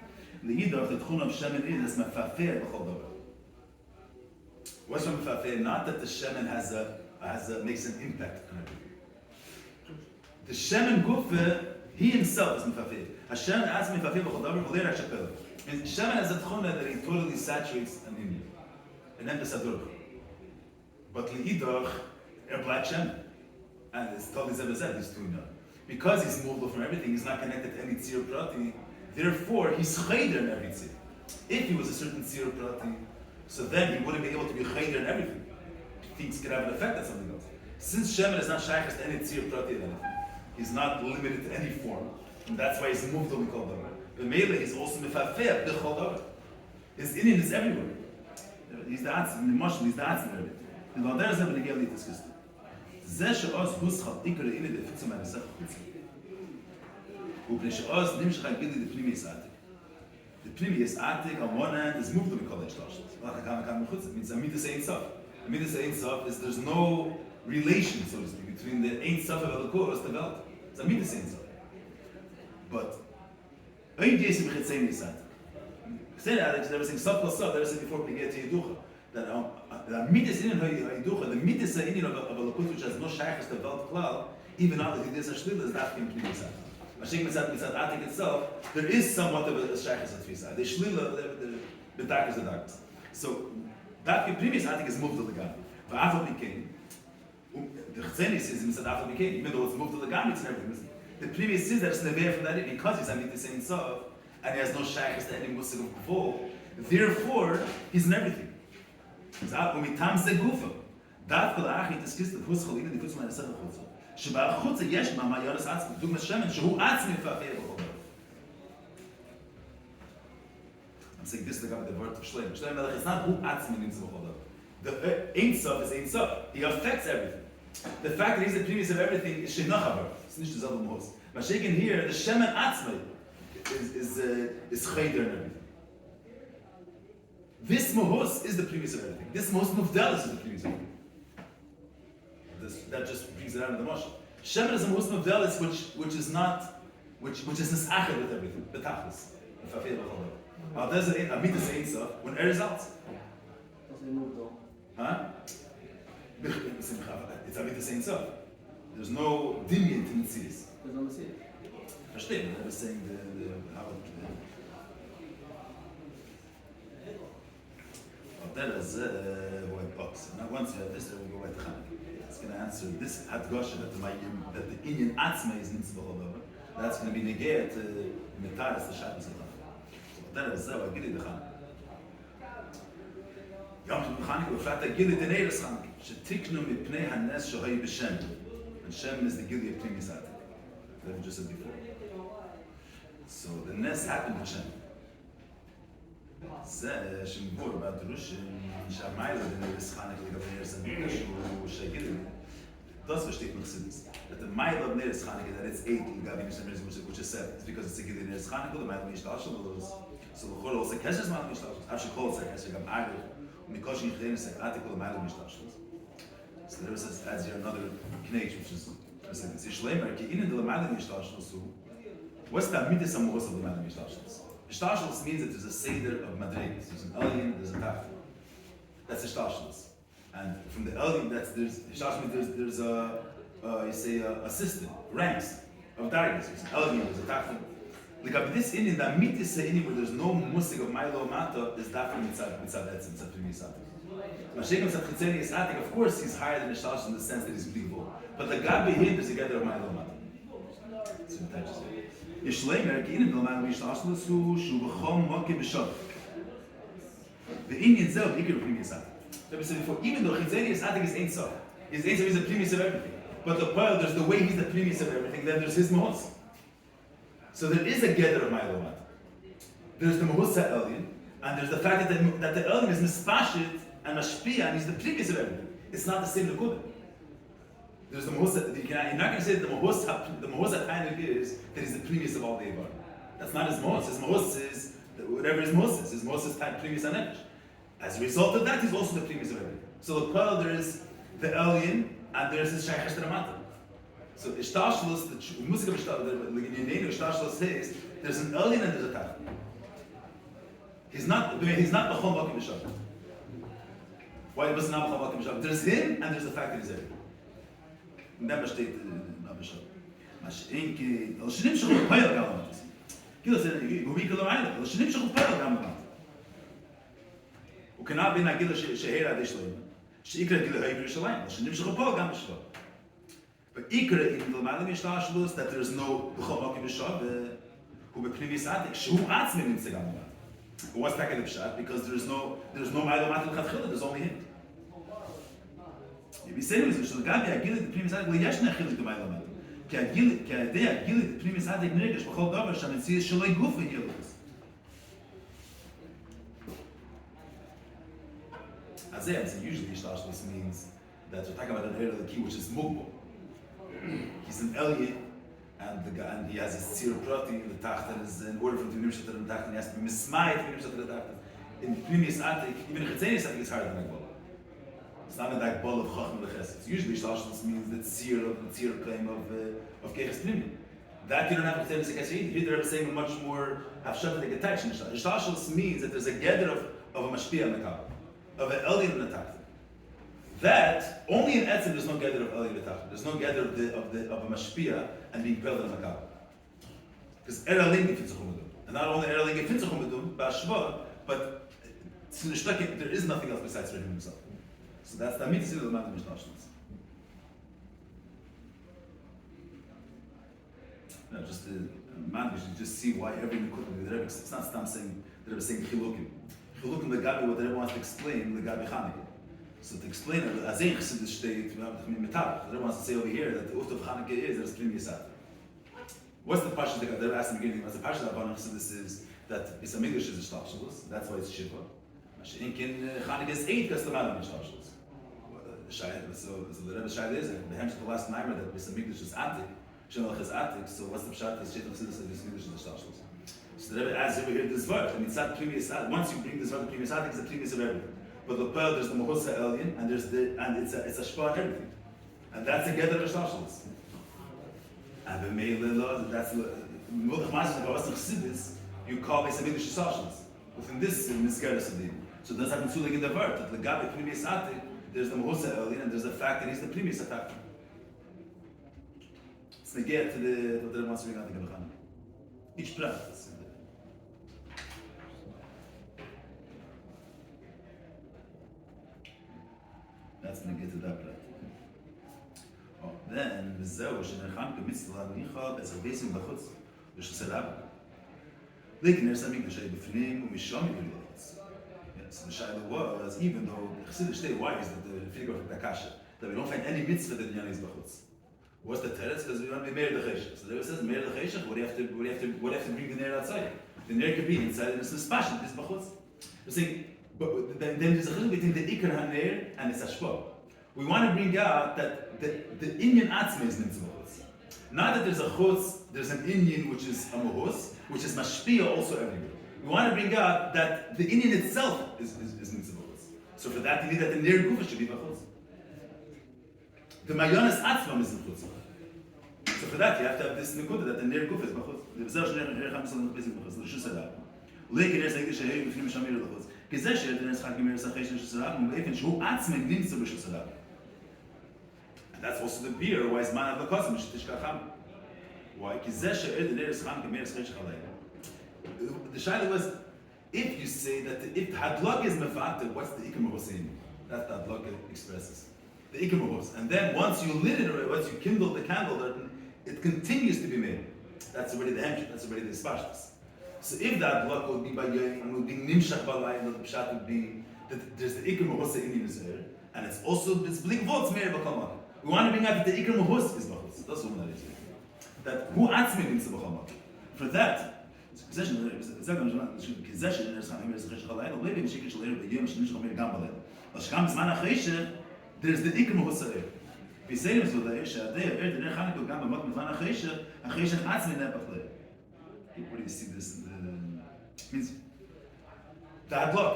The yidach, the tchun of shemen is mefafeh b'chol davar. What's from mefafeh? Not that the shemen makes an impact on everything. The shemen gufe, he himself is mefafeh. Hashem asks me mefafeh b'chol davar, v'leir ha'shapel. And shemen has a tchuna that he totally saturates an Inyan. And then the Sadur. But Le'idach, black Shem. And it's totally said, he's doing that. Because he's movable from everything, he's not connected to any Tzir Prati. Therefore, he's Chayder in every Tzir. If he was a certain Tzir Prati, so then he wouldn't be able to be Chayder in everything. Things could have an effect on something else. Since Shemen is not Shaykhs to any Tzir Prati of anything, he's not limited to any form. And that's why he's movable, we call them. But Mele is also Mefafeh, B'chol Davar. His Inyan is everywhere. He's the answer, in the mushroom, he's the answer in everything. And while there's never the girl that discussed it. Zeh she'oz huschat ikar inne de fitzum an esach chutzim. Upne she'oz nim shechak gili de pnimi is atik. The pnimi is atik on one hand is moved to the college lashas. Like a kam chutzim means Amidas Ein Sof. Amidas Ein Sof is there's no relation, so to speak, between the Ein Sof and the Koros developed. It's Amidas Ein Sof. But Ein Jesim Chetzein is atik. Say that there was in Sof Sof, there was before we get to Yeducha. That the midas in Yeducha, the midas in of a Lakut which has no shaykhs developed klal, even now that it is a shlila, is that in Pnimisa. Mashing Mitzad Atik itself, there is somewhat of a shaykhs at Tvisa. The shlila, the dark is the darkness. So that in Pnimisa Atik is moved to the Gam. But after became, the Chzenis is Mitzad after became, even though it's moved to the Gam, it's everything. The previous is that it's never from that because he's Amidas in Sof, and he has no shaykhs to any musik of Kufo. Therefore, he's in everything. ומיתם זה גופה. דווקא לאחי תסקיס לפוס חלילה דיפוץ מהנסך החוצה. שבחוצה יש מה יונס עצמי, דוגמא שמן שהוא עצמי מפאפיה בכל דבר. I'm saying this is the word of Shloime. Shloime, it's not who עצמי נמצא בכל דבר. The Ein Sof is Ein Sof. He affects everything. The fact that he's the previous of everything is shenachaber. It's nicht the most. But shaken here, the shemen atzmai is chayder and everything. This mohos is the previous of everything. This mohos muvdelis is the previous of everything. That just brings it out of the mashal. Shemen is a mohos muvdelis which is nisachar with everything. Betachlis. There's a mitzvah ein sof when is out. Huh? It's a mitzvah ein sof. There's no dimyan to mitzvahs. There's no Messiah. Verstehen? I was saying how it. That is what box. Now once you have this, then we go right to Chanukah. It's going to answer this hadgasha that the Inyan atzma is mitzvah over. That's going to be negayat mitaris the shabbos of that is how I get it the Chanukah. Yom Tov Chanukah ufrat agili the Neros Chanukah. Shetiknu mipnei hanes shohay b'shem. And Shem is the gili of Pnei Misatik. That we just said before. So the nes happened with Shem. זה שמבור בדרושים שהמיילה בנרס חנוכה לגבי נרס המקדש הוא שהגיל das versteht man Chassidus. That the mile of Neros Chanukah, that it's 8 לגבי נרס המקדש, which is 7. It's because it's a gill in Neros Chanukah, the mile of Mishtashel, so the whole also Keshes mile of Mishtashel. Actually called it Keshes, גם Arif, ומקוש נכדן it's like article of mile of Mishtashel. So there is adds here another knage, which is it's Shloime, ki Inyan the mile of Mishtashel, so what's the midas amoros of the mile of Mishtashel? Mishtashel means that there's a seder of madregas. There's an Elyon, there's a tafel. That's Mishtashel. And from the Elyon, there's a system, ranks of dargas. There's an Elyon, there's a tafel. Like this Inyan, the midas Inyan where there's no musig of Milo Mata is tafel mitzad etzim, mitzad primisatik. Mashiach mitzad chitzeni esatik, of course he's higher than Mishtashel in the sense that he's believable. But the gabi here, there's a gather of Milo Mata. So it touches it. Shloime, ki Inyan l'mayla Mishtashel su shu b'chom moki b'shov. The Inyan zelf ikir primisatik. Like we said before, even though Chitzeni Esatik is Ein Sof, he's Ein Sof, he's the premise of everything. But the pearl, there's the way he's the premise of everything, then there's his Mahos. So there is a gather of Ma'alomat. There's the Mahos Elyon, and there's the fact that the Elyon is Mispashit and Mashpia, and he's the premise of everything. It's not the same Lekudah. There's the Mahos, you're not going to say that the Mahos Hainuk is that he's the premise of all the Ibar. That's not his Mahos. His Mahos is whatever his Mahos is. His Mahos is premise and Nefesh. As a result of that, he's also the premise of everything. So the pearl, there is the Elyon, and there's his Shaychash Ramata. So Ishtashlos, the music of Ishtashlos says, there's an Elyon and there's a Taf. He's not B'chol Bakim B'Shav. Why was it not B'chol Bakim B'Shav? There's him, and there's the fact that he's everything. Never state not B'Shav. Mash'inki, Shinim Shechol Payal Galamat. Kilo said, Gubik Elomayla, Shinim Shechol Payal Galamat. וכנע בין הגיל שהעיר עד שלמה, שעיקר הגיל היה בירושלים, שנמשכו פה גם בשבוע. ועיקר in the Maamar Mishtashel that there's no בכל מקום בשבוע, הוא בפנימיס עתיק, שהוא עצמי נמצא גם בו. What's that kind of shot? Because there's no Ma'ilo Mata l'chatchila, there's only him. If you say to me, שלגבי הגיל בפנימיס עתיק, לא יש נחילק במאילו מטה. כי הידי הגיל בפנימיס עתיק נרגש בכל דבר שהמציאות שלו גוף ויהיה לו. So usually Ishtashlos means that we're talking about an area of the key which is Mugbo. He's an Elyon, and he has a Tzir Prati in the Tacht, and is in order for him to be Nimshat in the Tacht, and he has to be Mismayit to be Nimshat in the Tacht. In Pnimis Atik, even in Chitzeni Atik, it's harder than Akbal. It's not an Akbal of Chacham Leches. Usually Ishtashlos means the Tzir claim of Keches Pnimi. That you don't have to tell us against Here they're saying much more Havshat attachment. Ishtashlos means that there's a gather of a Mashpia in the Kaaba. Of an Elyon and a Tachta. That only in Etzim there's no gather of Elyon and a Tachta. There's no gather of a Mashpia and being Pel and Makab. Because Eraling Gifitzuchum Medum. And not only Eraling Gifitzuchum Medum, Bashva, but there is nothing else besides for him himself. So that's the mitzvah of the Maamar Mishnashnas. No, just the man, you should just see why every Nekutim, it's not Stam saying, the Rebbe saying Chilukim. Chilukim legabi what the Rebbe wants to explain legabi Chanukah. So to explain it, as ein Chassidus state, we have the Metab. The Rebbe wants to say over here that the Urt of Chanukah is that it's Prim Yisat. What's the Pasha? The Rebbe asked in the beginning. What's the Pasha that Abban Chassidus is that it's a Mikdash is a Shtachshalos. That's why it's Shiva. Mashenkin Chanukah is 8 because the Maamar Mishnashlos. the Rebbe Shai is, the Hemshech the last Maamar that Beis Hamikdash is Atik, Shenalach is Atik, so what's the Pshat is Shetach Chassidus and Beis Hamikdash is the Shtalshlos. So the Rebbe adds over here this word, and it's not previous Atik. Once you bring this word, the previous Atik is the previous of everything. But the pearl, there's the Mehusa Elyon, and it's a Shpa and everything. And that's together the Shtalshlos. And the Meileh, that's the Mulch Mashiach of Avas Chassidus, you call Beis Hamikdash Shtalshlos. Within this, in this Geras Adin. So that's happen to in the word, that the Gabi previous Atik, there's the Mehusa Elyon, and there's the fact that he's the previous Atak. It's the get to the what the wants to bring out the Gemara. Each practice. That's going to get to that part. Oh, then the Zeu Chanukah mitzvah nicha as a basin b'chutz l'shasarab. Lekin there's something to say b'fnim u'mishami b'chutz. Yes, the shaila was even though Chassidus stay wise that the figure of the kasha that we don't find any mitzvah that Inyan is b'chutz. What's the teretz? Because we want to be Meir the So there it says Meir the what do you have to bring the Ner outside? The Ner could be inside and it's a spashit, it's b'chutz. We're saying, but then there's a chiluk between the Iker HaNer and the Sashpa. We want to bring out that the Inyan Atzma is Nimtzah b'chutz. Not that there's a chutz, there's an Inyan which is a mohus, which is mashpia also everywhere. We want to bring out that the Inyan itself is Nimtzah b'chutz. So for that you need that the Ner Gufa should be b'chutz. The Mayonis Atzma is b'chutz. So for that you have to have this nekuda that the Ner Gufa is b'chutz. The B'zeh Shnei Ner Cham Yisrael B'chutz b'chutz. L'Shus Adab. Lekin Ner Seged Shehei B'fnim Shamir b'chutz. כזה שאתה נצחק גמר סחי של שסרב, ובאופן שהוא עצמא נמצא בשסרב. And that's also the beer, why is man of the cosm, שתשכחם. Why? כזה שאתה נצחק גמר סחי של חליים. The shaila was, if you say that if hadlok is mefatel, what's the ikim hossein? That's the hadlok expresses. The ikim hos. And then once you lit it, once you kindle the candle, it continues to be made. That's already the hemshech, that's already the spashtas. So if that block would be by Yain and would be Nimshach Balai, the Pshat would be that there's the Iker Mahus in Israel, and it's also this Blik Vots Meir B'Chalmak. We want to bring out that the Iker Mahus is Mahus. That's what that is. That who Atzmi Nimsa B'Chalmak. For that, possession, possession, there's Chaim, there's Chesh Chalayim, or maybe Meshikah Shalayim, but Yom Shnish Chamer Gam Balai. Al Shkam Zman HaChesher, there's the Iker Mahus Areh. B'Selim Zodai, Shadeh, Der Chanukah Gam B'Mak Mizman HaChesher, HaChesher Atzmi Nebach. Where do you see this in the means the hadlok?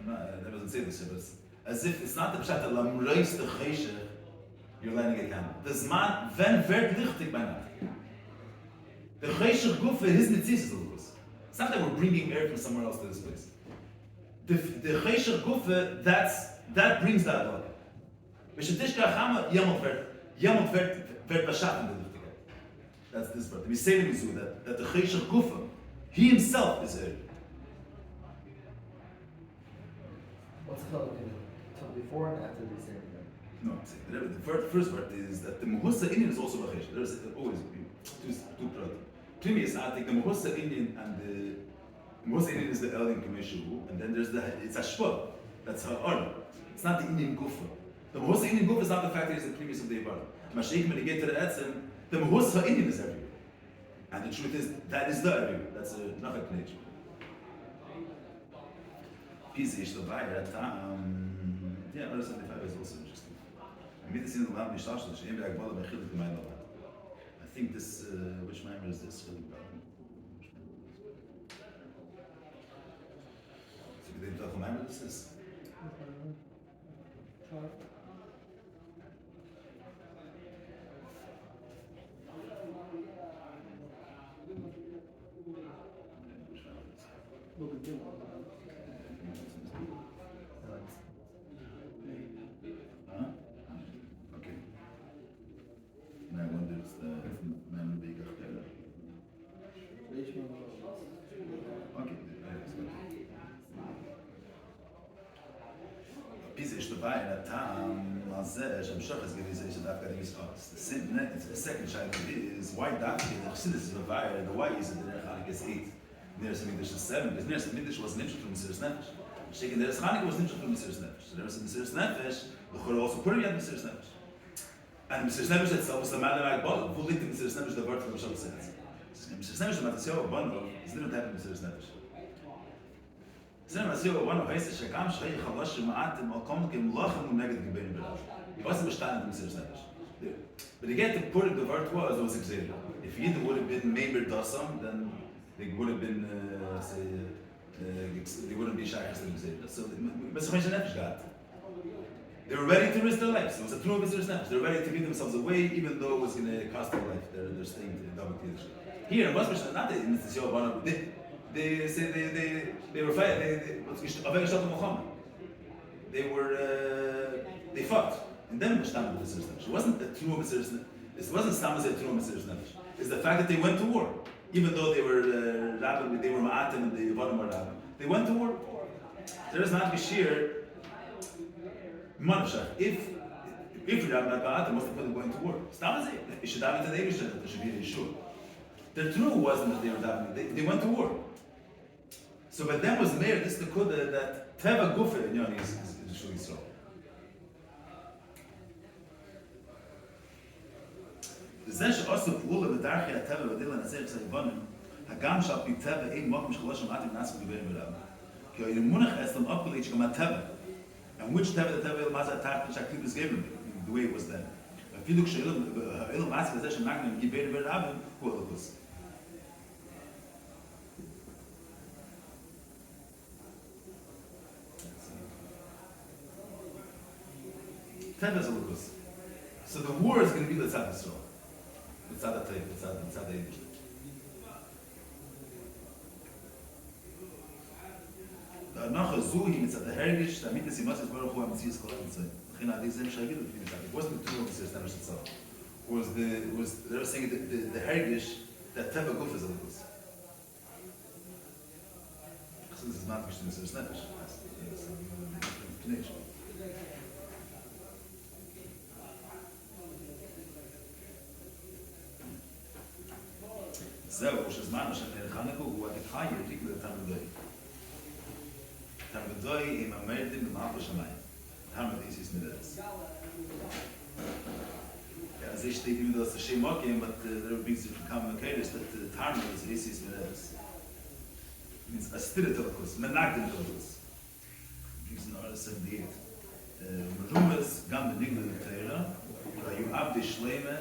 No, that doesn't say this, but as if it's not the pshat that lamreis the chesher, you're lighting a candle. The zman then wird lichtig by night. The chesher gufa his mitzvah is the luz. It's not that we're bringing air from somewhere else to this place. The chesher gufa that brings the hadlok. V'shetishka chama yamot wird bashat in the. That's this part. We say to Mizu that the Chesher Gufa, he himself is Eri. What's the color before and after the same? No, the first part is that the Mehusa Inyan is also a Chesher. There's always two parts. Previous, I think the Mehusa Inyan and the Mehusa Inyan is the Elyon Kameshu, and then there's it's a Shpa. That's her order. It's not the Inyan Gufa. The Mehusa Inyan Gufa is not the fact that it's the previous of the Ibar. Mashiach, when you get to the Etzem, the Mahus HaInyan is everywhere. And the truth is, that is the everywhere. That's a nachak nature. Pisa ish l'vayr atam. Yeah, Order 75 is also interesting. I mean, this in the Lam Nishtash, She'em be'agbola be'chilik b'mayim l'vad. I think this, which Maamar is this? So you didn't talk Maamar this is? Okay. And I wonder if the man will be there. Okay. Pisa is the fire at time. Mazeh, I'm sure it's going to say that I've the second child is why that the Chassidus is the fire. The why is it that Chanukah is 8? Neros Hamikdash is 7. Because Neros Hamikdash was nimshach from Mesiras Nefesh. Shaking Neros Chanukah was nimshach from Mesiras Nefesh. So Neros Mesiras Nefesh, the Chor also put him at Mesiras Nefesh. And Mesiras Nefesh itself was the man that bought who linked Mesiras Nefesh the word from Meshach says. Mesiras Nefesh the Matasyahu Bono is didn't happen Mesiras Nefesh. זה מזיע one of heißt שגם שרי חלש מעט מקום כמלחם נגד גיבורים בלב. He wasn't bestanden in Mesiras Nefesh. But again, the point of the word was exiled. If Yidden would have been Maamar Dasam, then they would have been, they wouldn't be Shayach as exiled. So, Mesiras Nefesh got. They were ready to risk their lives. It was a true Mesiras Nefesh. They were ready to give themselves away, even though it was going to cost their life. They're staying in double Kiddush. Here, in Mesiras not in the Shiur, they say they were fighting. They were they fought. And then it wasn't a true Mesiras Nefesh. It wasn't Stam a true Mesiras Nefesh. It's the fact that they went to war, even though they were Rabbim, they were Ma'atim and the Yevanim were Rabbim. They went to war. There is not Shiur. If you're not Ma'atim, what's the point of going to war? Stam it should have been to the English that there should be a Shiur. The true wasn't that they were Rabbim. They went to war. So, but then was Meir. This is the Kudah that Teva Gufa Inyan is really so. זה שעשו פעולה בדרכי הטבע ודין לנצח סייבונים, הגם שעל פי טבע אין מוקם שחלוש שמעתי מנעסק דיברים בלעם. כי המונח אסלם upgrade שגם הטבע. And which טבע מה זה התחת שהכתיב is given, the way it was then. אפילו כשאילו מעסק לזה שמגנים גיברים בלעם, הוא הלכוס. טבע זה הלכוס. So the war is going to be the tzad Yisrael. בצד הטייב, בצד היידיש. הנחה זו היא מצד ההרגש, תמיד נסימת ברוך הוא המציאס כל המצרים. לכן עדי זה משהגידו לפי מצד. It wasn't the true Mesiras Nefesh itself. They were saying the hergish, that Teva Guf is a Lukus. This is not the Mesiras Nefesh. It's זהו, שזמן של חנוכה הוא הדקה ירתיק לתלמודוי. תלמודוי הם המרדים במעל בשמיים. תלמוד איסיס מדרס. אז יש לי even though it's a shame mocking, but there are things that come in that Talmud is איסיס מדרס. It means a spirit of course, menagdim of course. Gives an order 78. מרומז גם בניגוד לתארה, והיו עבדי שלמה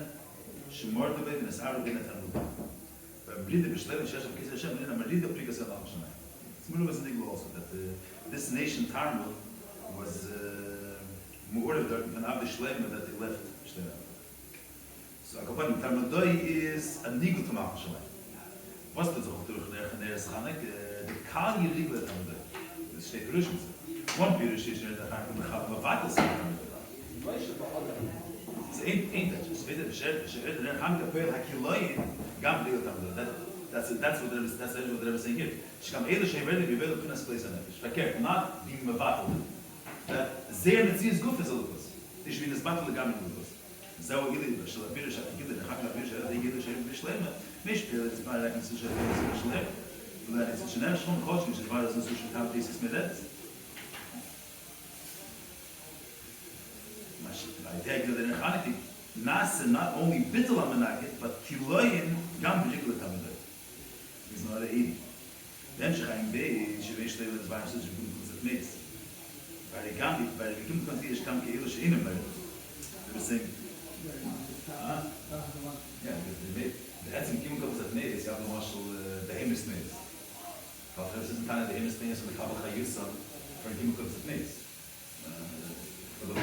שמורדו בי ונסערו בין התלמוד. Bride Bishlev Shesh of Kislev Shem Nina Marida Prikas Al Shamay. It's more was the also that this nation Talmud was more of the Abdi Shloime that they left Shloime. So Kaplan Talmudoi is a nigut to Maamar Shamay. What's the Zohar Neros Chanek? The Kal Yirigla Talmudoi. The State Rishons. One Pirush is near the Hakim Mavatas Talmudoi. So ain't that just Veda B'Sher the Hakim Kapel Hakiloyin. That's what they're saying here. Shkam Eila Shem Redi B'Veda Pinas Place on Nefesh. Fakir, not being Mavatal. That Zeir Metzias Guf is a Lukus. They should be Nisbatal Legam in Lukus. Zau Ili Shalapir Shakil the Chakla Pir Shal the Gila Shem B'Shleima. Mish Pir it's by like Mr. Shleima. That is Shneim Shom Kosh which is why there's no social time thesis Medet. I take that in Chanukah. Nasa not only bittul amenagit, but kiloyin gam b'rikla tamidai. He's not a 80. Then shechayim bei shivei shlei letzvayim says you couldn't put it meis. By the kim kontiyesh kam ke'ilu she'inem by it. They were saying, yeah, the etzim kim kontiyesh at meis, you have the marshal behemis meis. But there isn't kind of behemis meis and the kabel chayusam for kim kontiyesh at meis. For the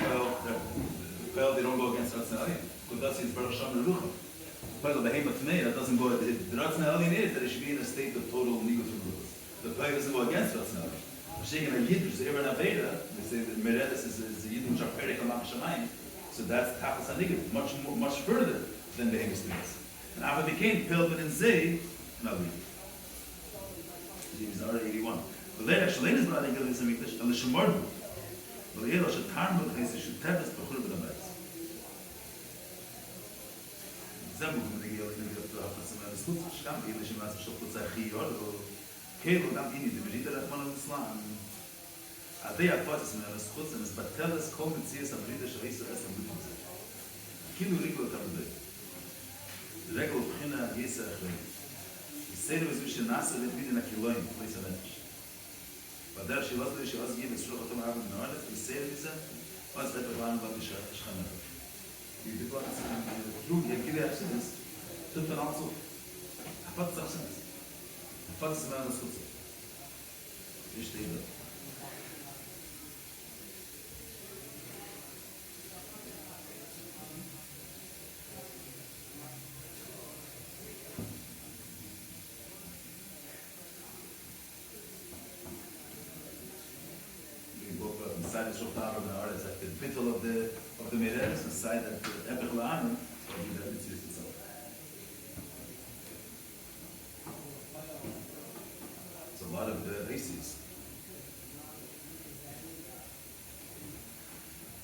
well, they don't go against Ratzon because that's his Baruch Shem Rerucha. Well, the Behemoth Meir doesn't go. The Ratzon Aliyah is that it should be in a state of total nigut ruchos. The Pei doesn't go against Ratzon Aliyah. Shaking a Yid, which is Evan Aveda, they say that Meredith is a Yid which are Perek Amach Shemayim. So that's Tachas HaNigut, much further than the Behemoth Meir. And Abba became Pilvin and Zay, Navi. He's already 81. But later, Shloime is not a Gillis Hamikdash, and the Shemordu. But the Elosh of Talmud is a Shutevis B'chur B'Dabayis. זה מובן נגיע לפסים על הסחוץ, שגם אלה שמעצב שוב תוצא חיור, וכאילו גם הנה, דמריד על החמון המסלם. עדי הפוצס מעל הסחוץ, המסבטלס כל מציאס המרידה של ישראל הסמבוט הזה. כאילו ריגו אותם בדי. רגל ובחינה יסר אחרי. יסדר וזו שנעשה לבדין הקילויים, פליס הנפש. בדרך שלא תהיה שעוז גיל לשלוח אותו מהארץ ונורדת, ויסייל מזה, אז בית הבאנו בא בשכנה. ידבו על עצמם, כלום, יגילי אבסינס, תותן על סוף. הפת צריך סינס. הפת סמל על הסחוצה. יש תהילה. Inside the Shulchan Aruch Neros, like the middle of the Neros, inside that Epic La'anim, will be the Mitzvah itself. It's a lot of bases.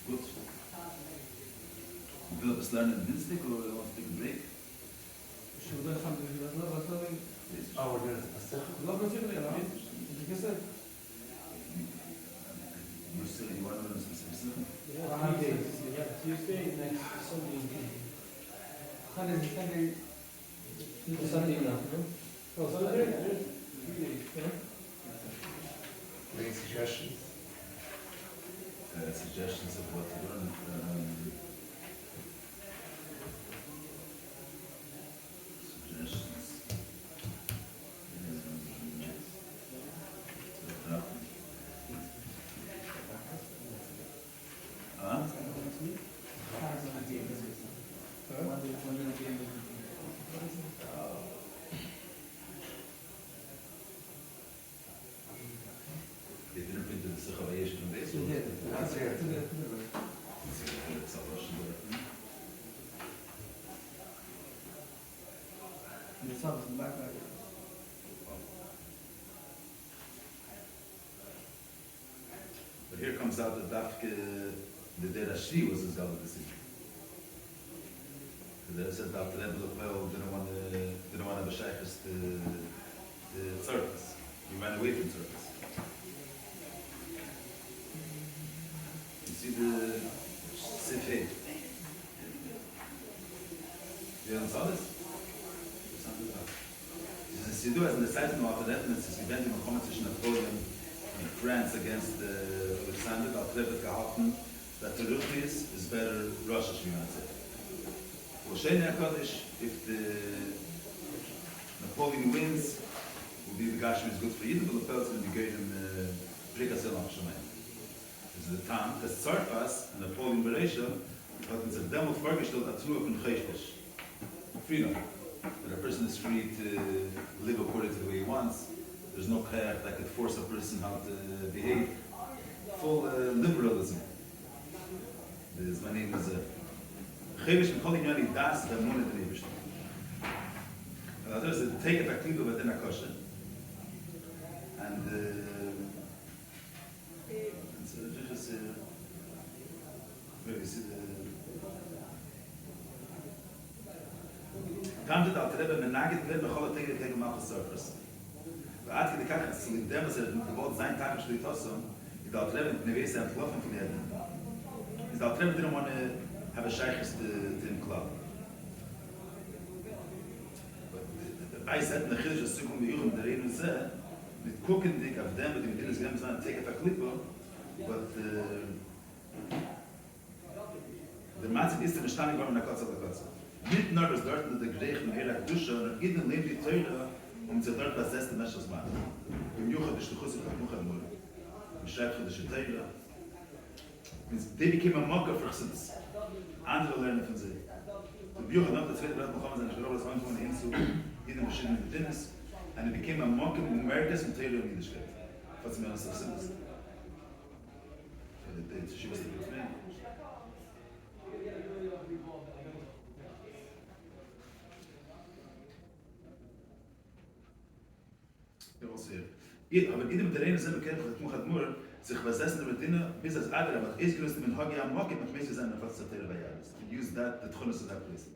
Good. You feel just learning an instinct, or you want to take a break? Should we have Oh, we're doing a second? You're still, you want to learn specific stuff? How many days? Tuesday, next Sunday. Sunday now. Oh, Sunday? 3 days. Any suggestions? Suggestions of what to learn. Suggestions. They didn't print the Sechabayesh from this? That's here. But here comes out that Dafke, the day that she was his God this evening. They said that the Rebbe didn't want to have a shaykhs the service. He ran away from service. You see the Sifei. You saw this? Dieses Shiur ist in der Zeit noch Referenten, es ist Event im Kommen zwischen Napoleon und France against Alexander, da hat Rebbe gehalten, that the Ruchis is better Rosh Hashanah. Well, Sheni HaKadosh, if Napoleon wins, will be the Gashmi is good for Yidden, but the Peltz will be great in Prikasel of Shloime. This is the time, das Zarpas, and Napoleon Bereisha, hat uns a demo vorgestellt, a Tnuah von Cheshbesh. Freedom. That a person is free to live according to the way he wants. There's no kayak that could force a person how to behave. Full liberalism. My name is Chevish and calling Yanni Das the Monet and Evish. There's a take it a clip of it in a caution. And so just where you see the Come to the Rebbe and Nagit Rebbe Chola take him off the surface. But after the Kach, so in them said about sein Tag steht awesome. The Rebbe Neves and Fluff from the Is the Rebbe didn't want to have a shaykhs to him club. But I said the Chiddush is Sukum B'Yuchim the Reinu Zeh with cooking dik of them, but the Medina is going to take a klipa, but the Matzit is to Nishtani Gorman HaKotza L'Kotza. Nicht nur das dort der Griechen in ihrer Dusche, und jeden lebt die Teure, zu dort besetzte Meshachs machen. Im Juchat ist der Chusik HaKnucha Mur. Im Scheibche der Teure. They became a mocker for Chassidus. Andere lernen von sie. Im Juchat nach der zweite Blatt Mohammed seine Schroba das Anfang hinzu, jeden verschiedenen Bedinnis, and it became a mocker in Amerikas und Teure und Jüdischkeit. Falls mir das Chassidus. She was the good man. Aber in dem Terrain sind wir kennen, dass man nur sich besessen mit denen, bis das andere, aber ist gelöst mit Hagi am Hockey, mit Messi sein, was der Teil bei ist. Use that, the Tchonus of that place.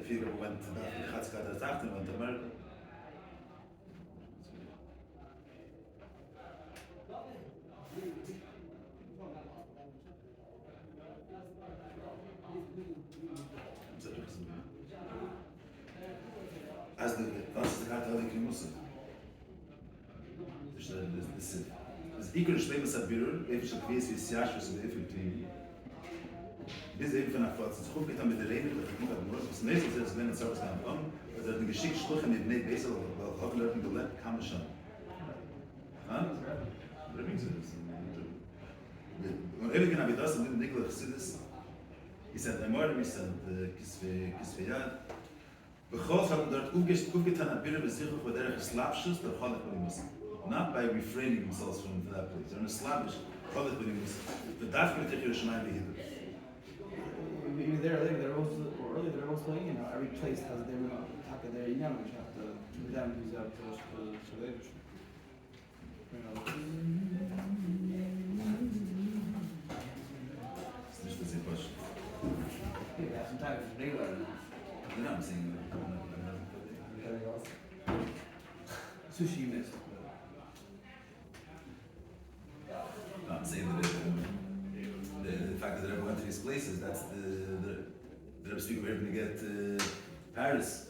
Viele went to the Chatzkat as after, went to America. As the was ist der Karte der Klimusse. Siv. Das Iker Shloime Sabirur, even schon gewesen wie Siash, was wir viel tun. Bis eben von der Platz, es kommt mit der Rede, der Kinder nur, was nächstes ist, wenn es so was kann kommen, also ein Geschick Sprüche mit nicht besser, weil haben Leute gelernt, kann man schon. Ah? Bringen Sie das. Und eben genau wie das, und Nicola Chassidus, ich sage, Maamar, ich sage, Kislev, Bechol hat dort aufgetan, ein Birre besichert, wo der Slapschuss, der Chalach von ihm muss. Not by refraining themselves from that place. They're in a slavish, Chalach von ihm muss. But that's going to take Yerushalayim Behidus. Even there, they're also, you know, every place has their talk of their Inyan, which have to do them use up to Shiur. It's not the same question. Yeah, sometimes it's regular. You know what I'm saying? Sushi miss. No, I'm saying that the fact that everyone went to these places, that's the Rebbe speaking of everything to get Paris.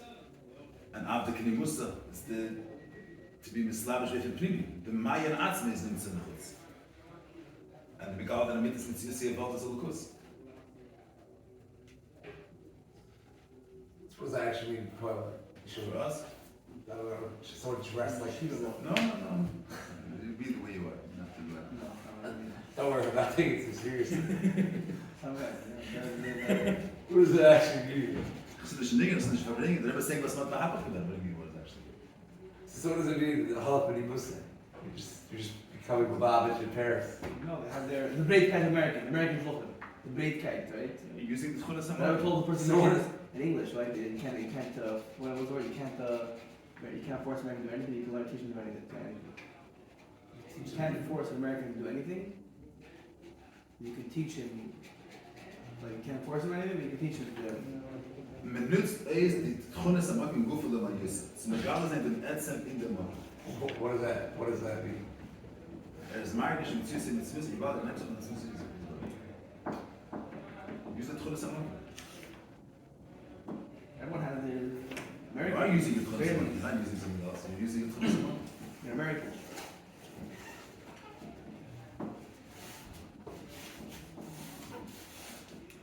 And Abda Kini Musa is to be Mislavish with Primi. The Mayan Atzme is in Tzimchutz. And the Begal and Amitis in Tzimchutz about the Zolukus. What does that actually mean? For us? I don't know. Someone dressed like you. No. You be the way you are. You have to do that. Don't worry, I'm not taking it too seriously. Okay. What does it actually mean? So the Shnigger is not verbringen. The Rebbe is saying what's not happening to them bringing words actually. So what does it mean? The Halach B'nai Musa. You're just becoming Babavich in Paris. No, they have the braid kite American look. The braid kite, right? You're using the Chuna I never Samar. told the person So in English, right? You can't. What was the word? You can't force American to do anything. You can learn teach them anything. You can't force an American to do anything. You can teach him. Like you can't force him anything, but you can teach him to do it. Men nutzt die Chuna Samar im Gufel der Majus. Es megal sein den Etzem in der Mann. what does that mean? Ist magisch und süß mit süß, ich war der Mensch und süß. Use the Chuna Samar. Everyone has their You are American. using the Chuna Samar. You're not using something else. You're using the Chuna Samar. You're American.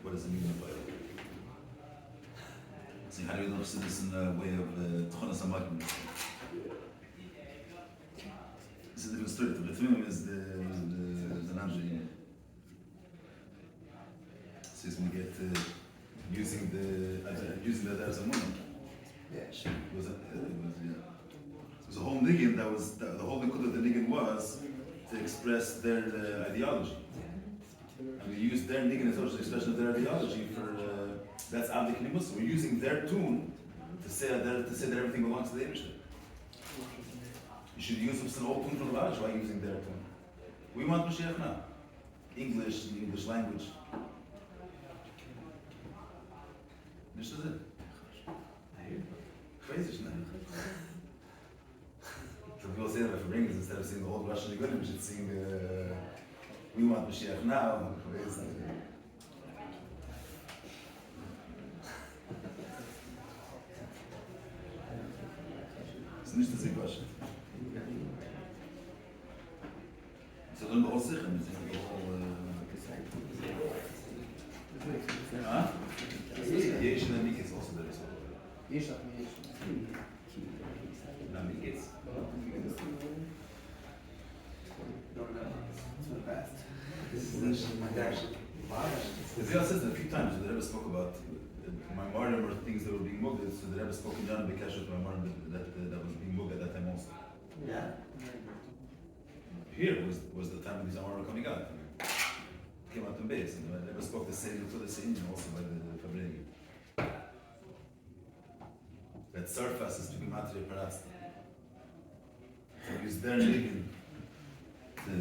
What does it mean by that? So how do you know this in a way of Chuna Samar? This is a different story. The film is the Nanji. So it's when you get using that as a moment. Yeah. It was a whole niggin that was the whole niggin of the niggin was to express their ideology. And we use their niggin as an expression of their ideology for that's Abdi Knimus. We're using their tune to say that everything belongs to the Eibishter. You should use an old tune from the Valley. Why using their tune? We want Mashiach now. English, the English language. Nicht das it? Crazy, isn't it? So people say that if we bring this instead of singing the old Russian Nigunim, we should sing We Want Mashiach Now. It's nicht das Question. So then the whole Sichim is the whole Huh? Yesh and Mikis is also there as well. Yesh. No, Mikis. Don't know. It's not fast. This is actually The Zia says that a few times the Rebbe spoke about Maamar or things that were being moved, so the Rebbe spoke in John Bekesh with Maamar that was being moved at that time also. Yeah. Here was the time when these Maamar were coming out. Came out in base, and the Rebbe spoke the same to the same also by the Fabregi. That surface is to be matri parasta. So use their niggun to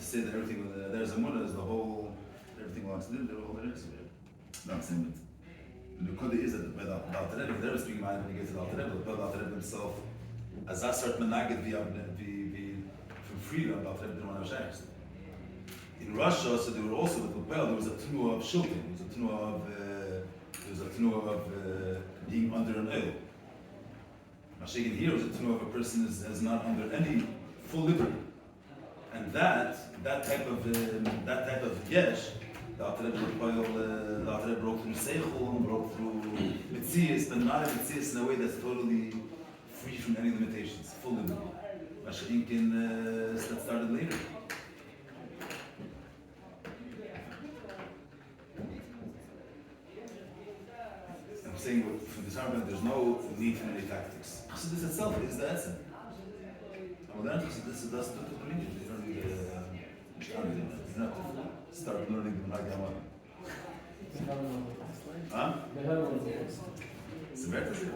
say that everything there's a mother, there's the whole everything belongs to them, they're all there is. No, I'm saying that the Nukudi is that by the Alter Rebbe, they're speaking about when you get to the Alter Rebbe, the Alter Rebbe himself, as that sort of menaged from freedom, the Alter Rebbe didn't want to have in Russia, so there were also with Lupel, there was a tnua of shilting, there was a tnua of being under an oil. Mashiach here was a tnua of a person is not under any full liberty. And that type of yesh, the Alter Rebbe broke through Seichel, broke through Metzias, but not a Metzias in a way that's totally free from any limitations, full liberty. Mashiach that started later. I'm saying from this argument, there's no need for any tactics. Chassidus itself is the essence. And then Chassidus does to the meaning. You don't need you don't have to start learning the Maamar. Huh? It's a better thing.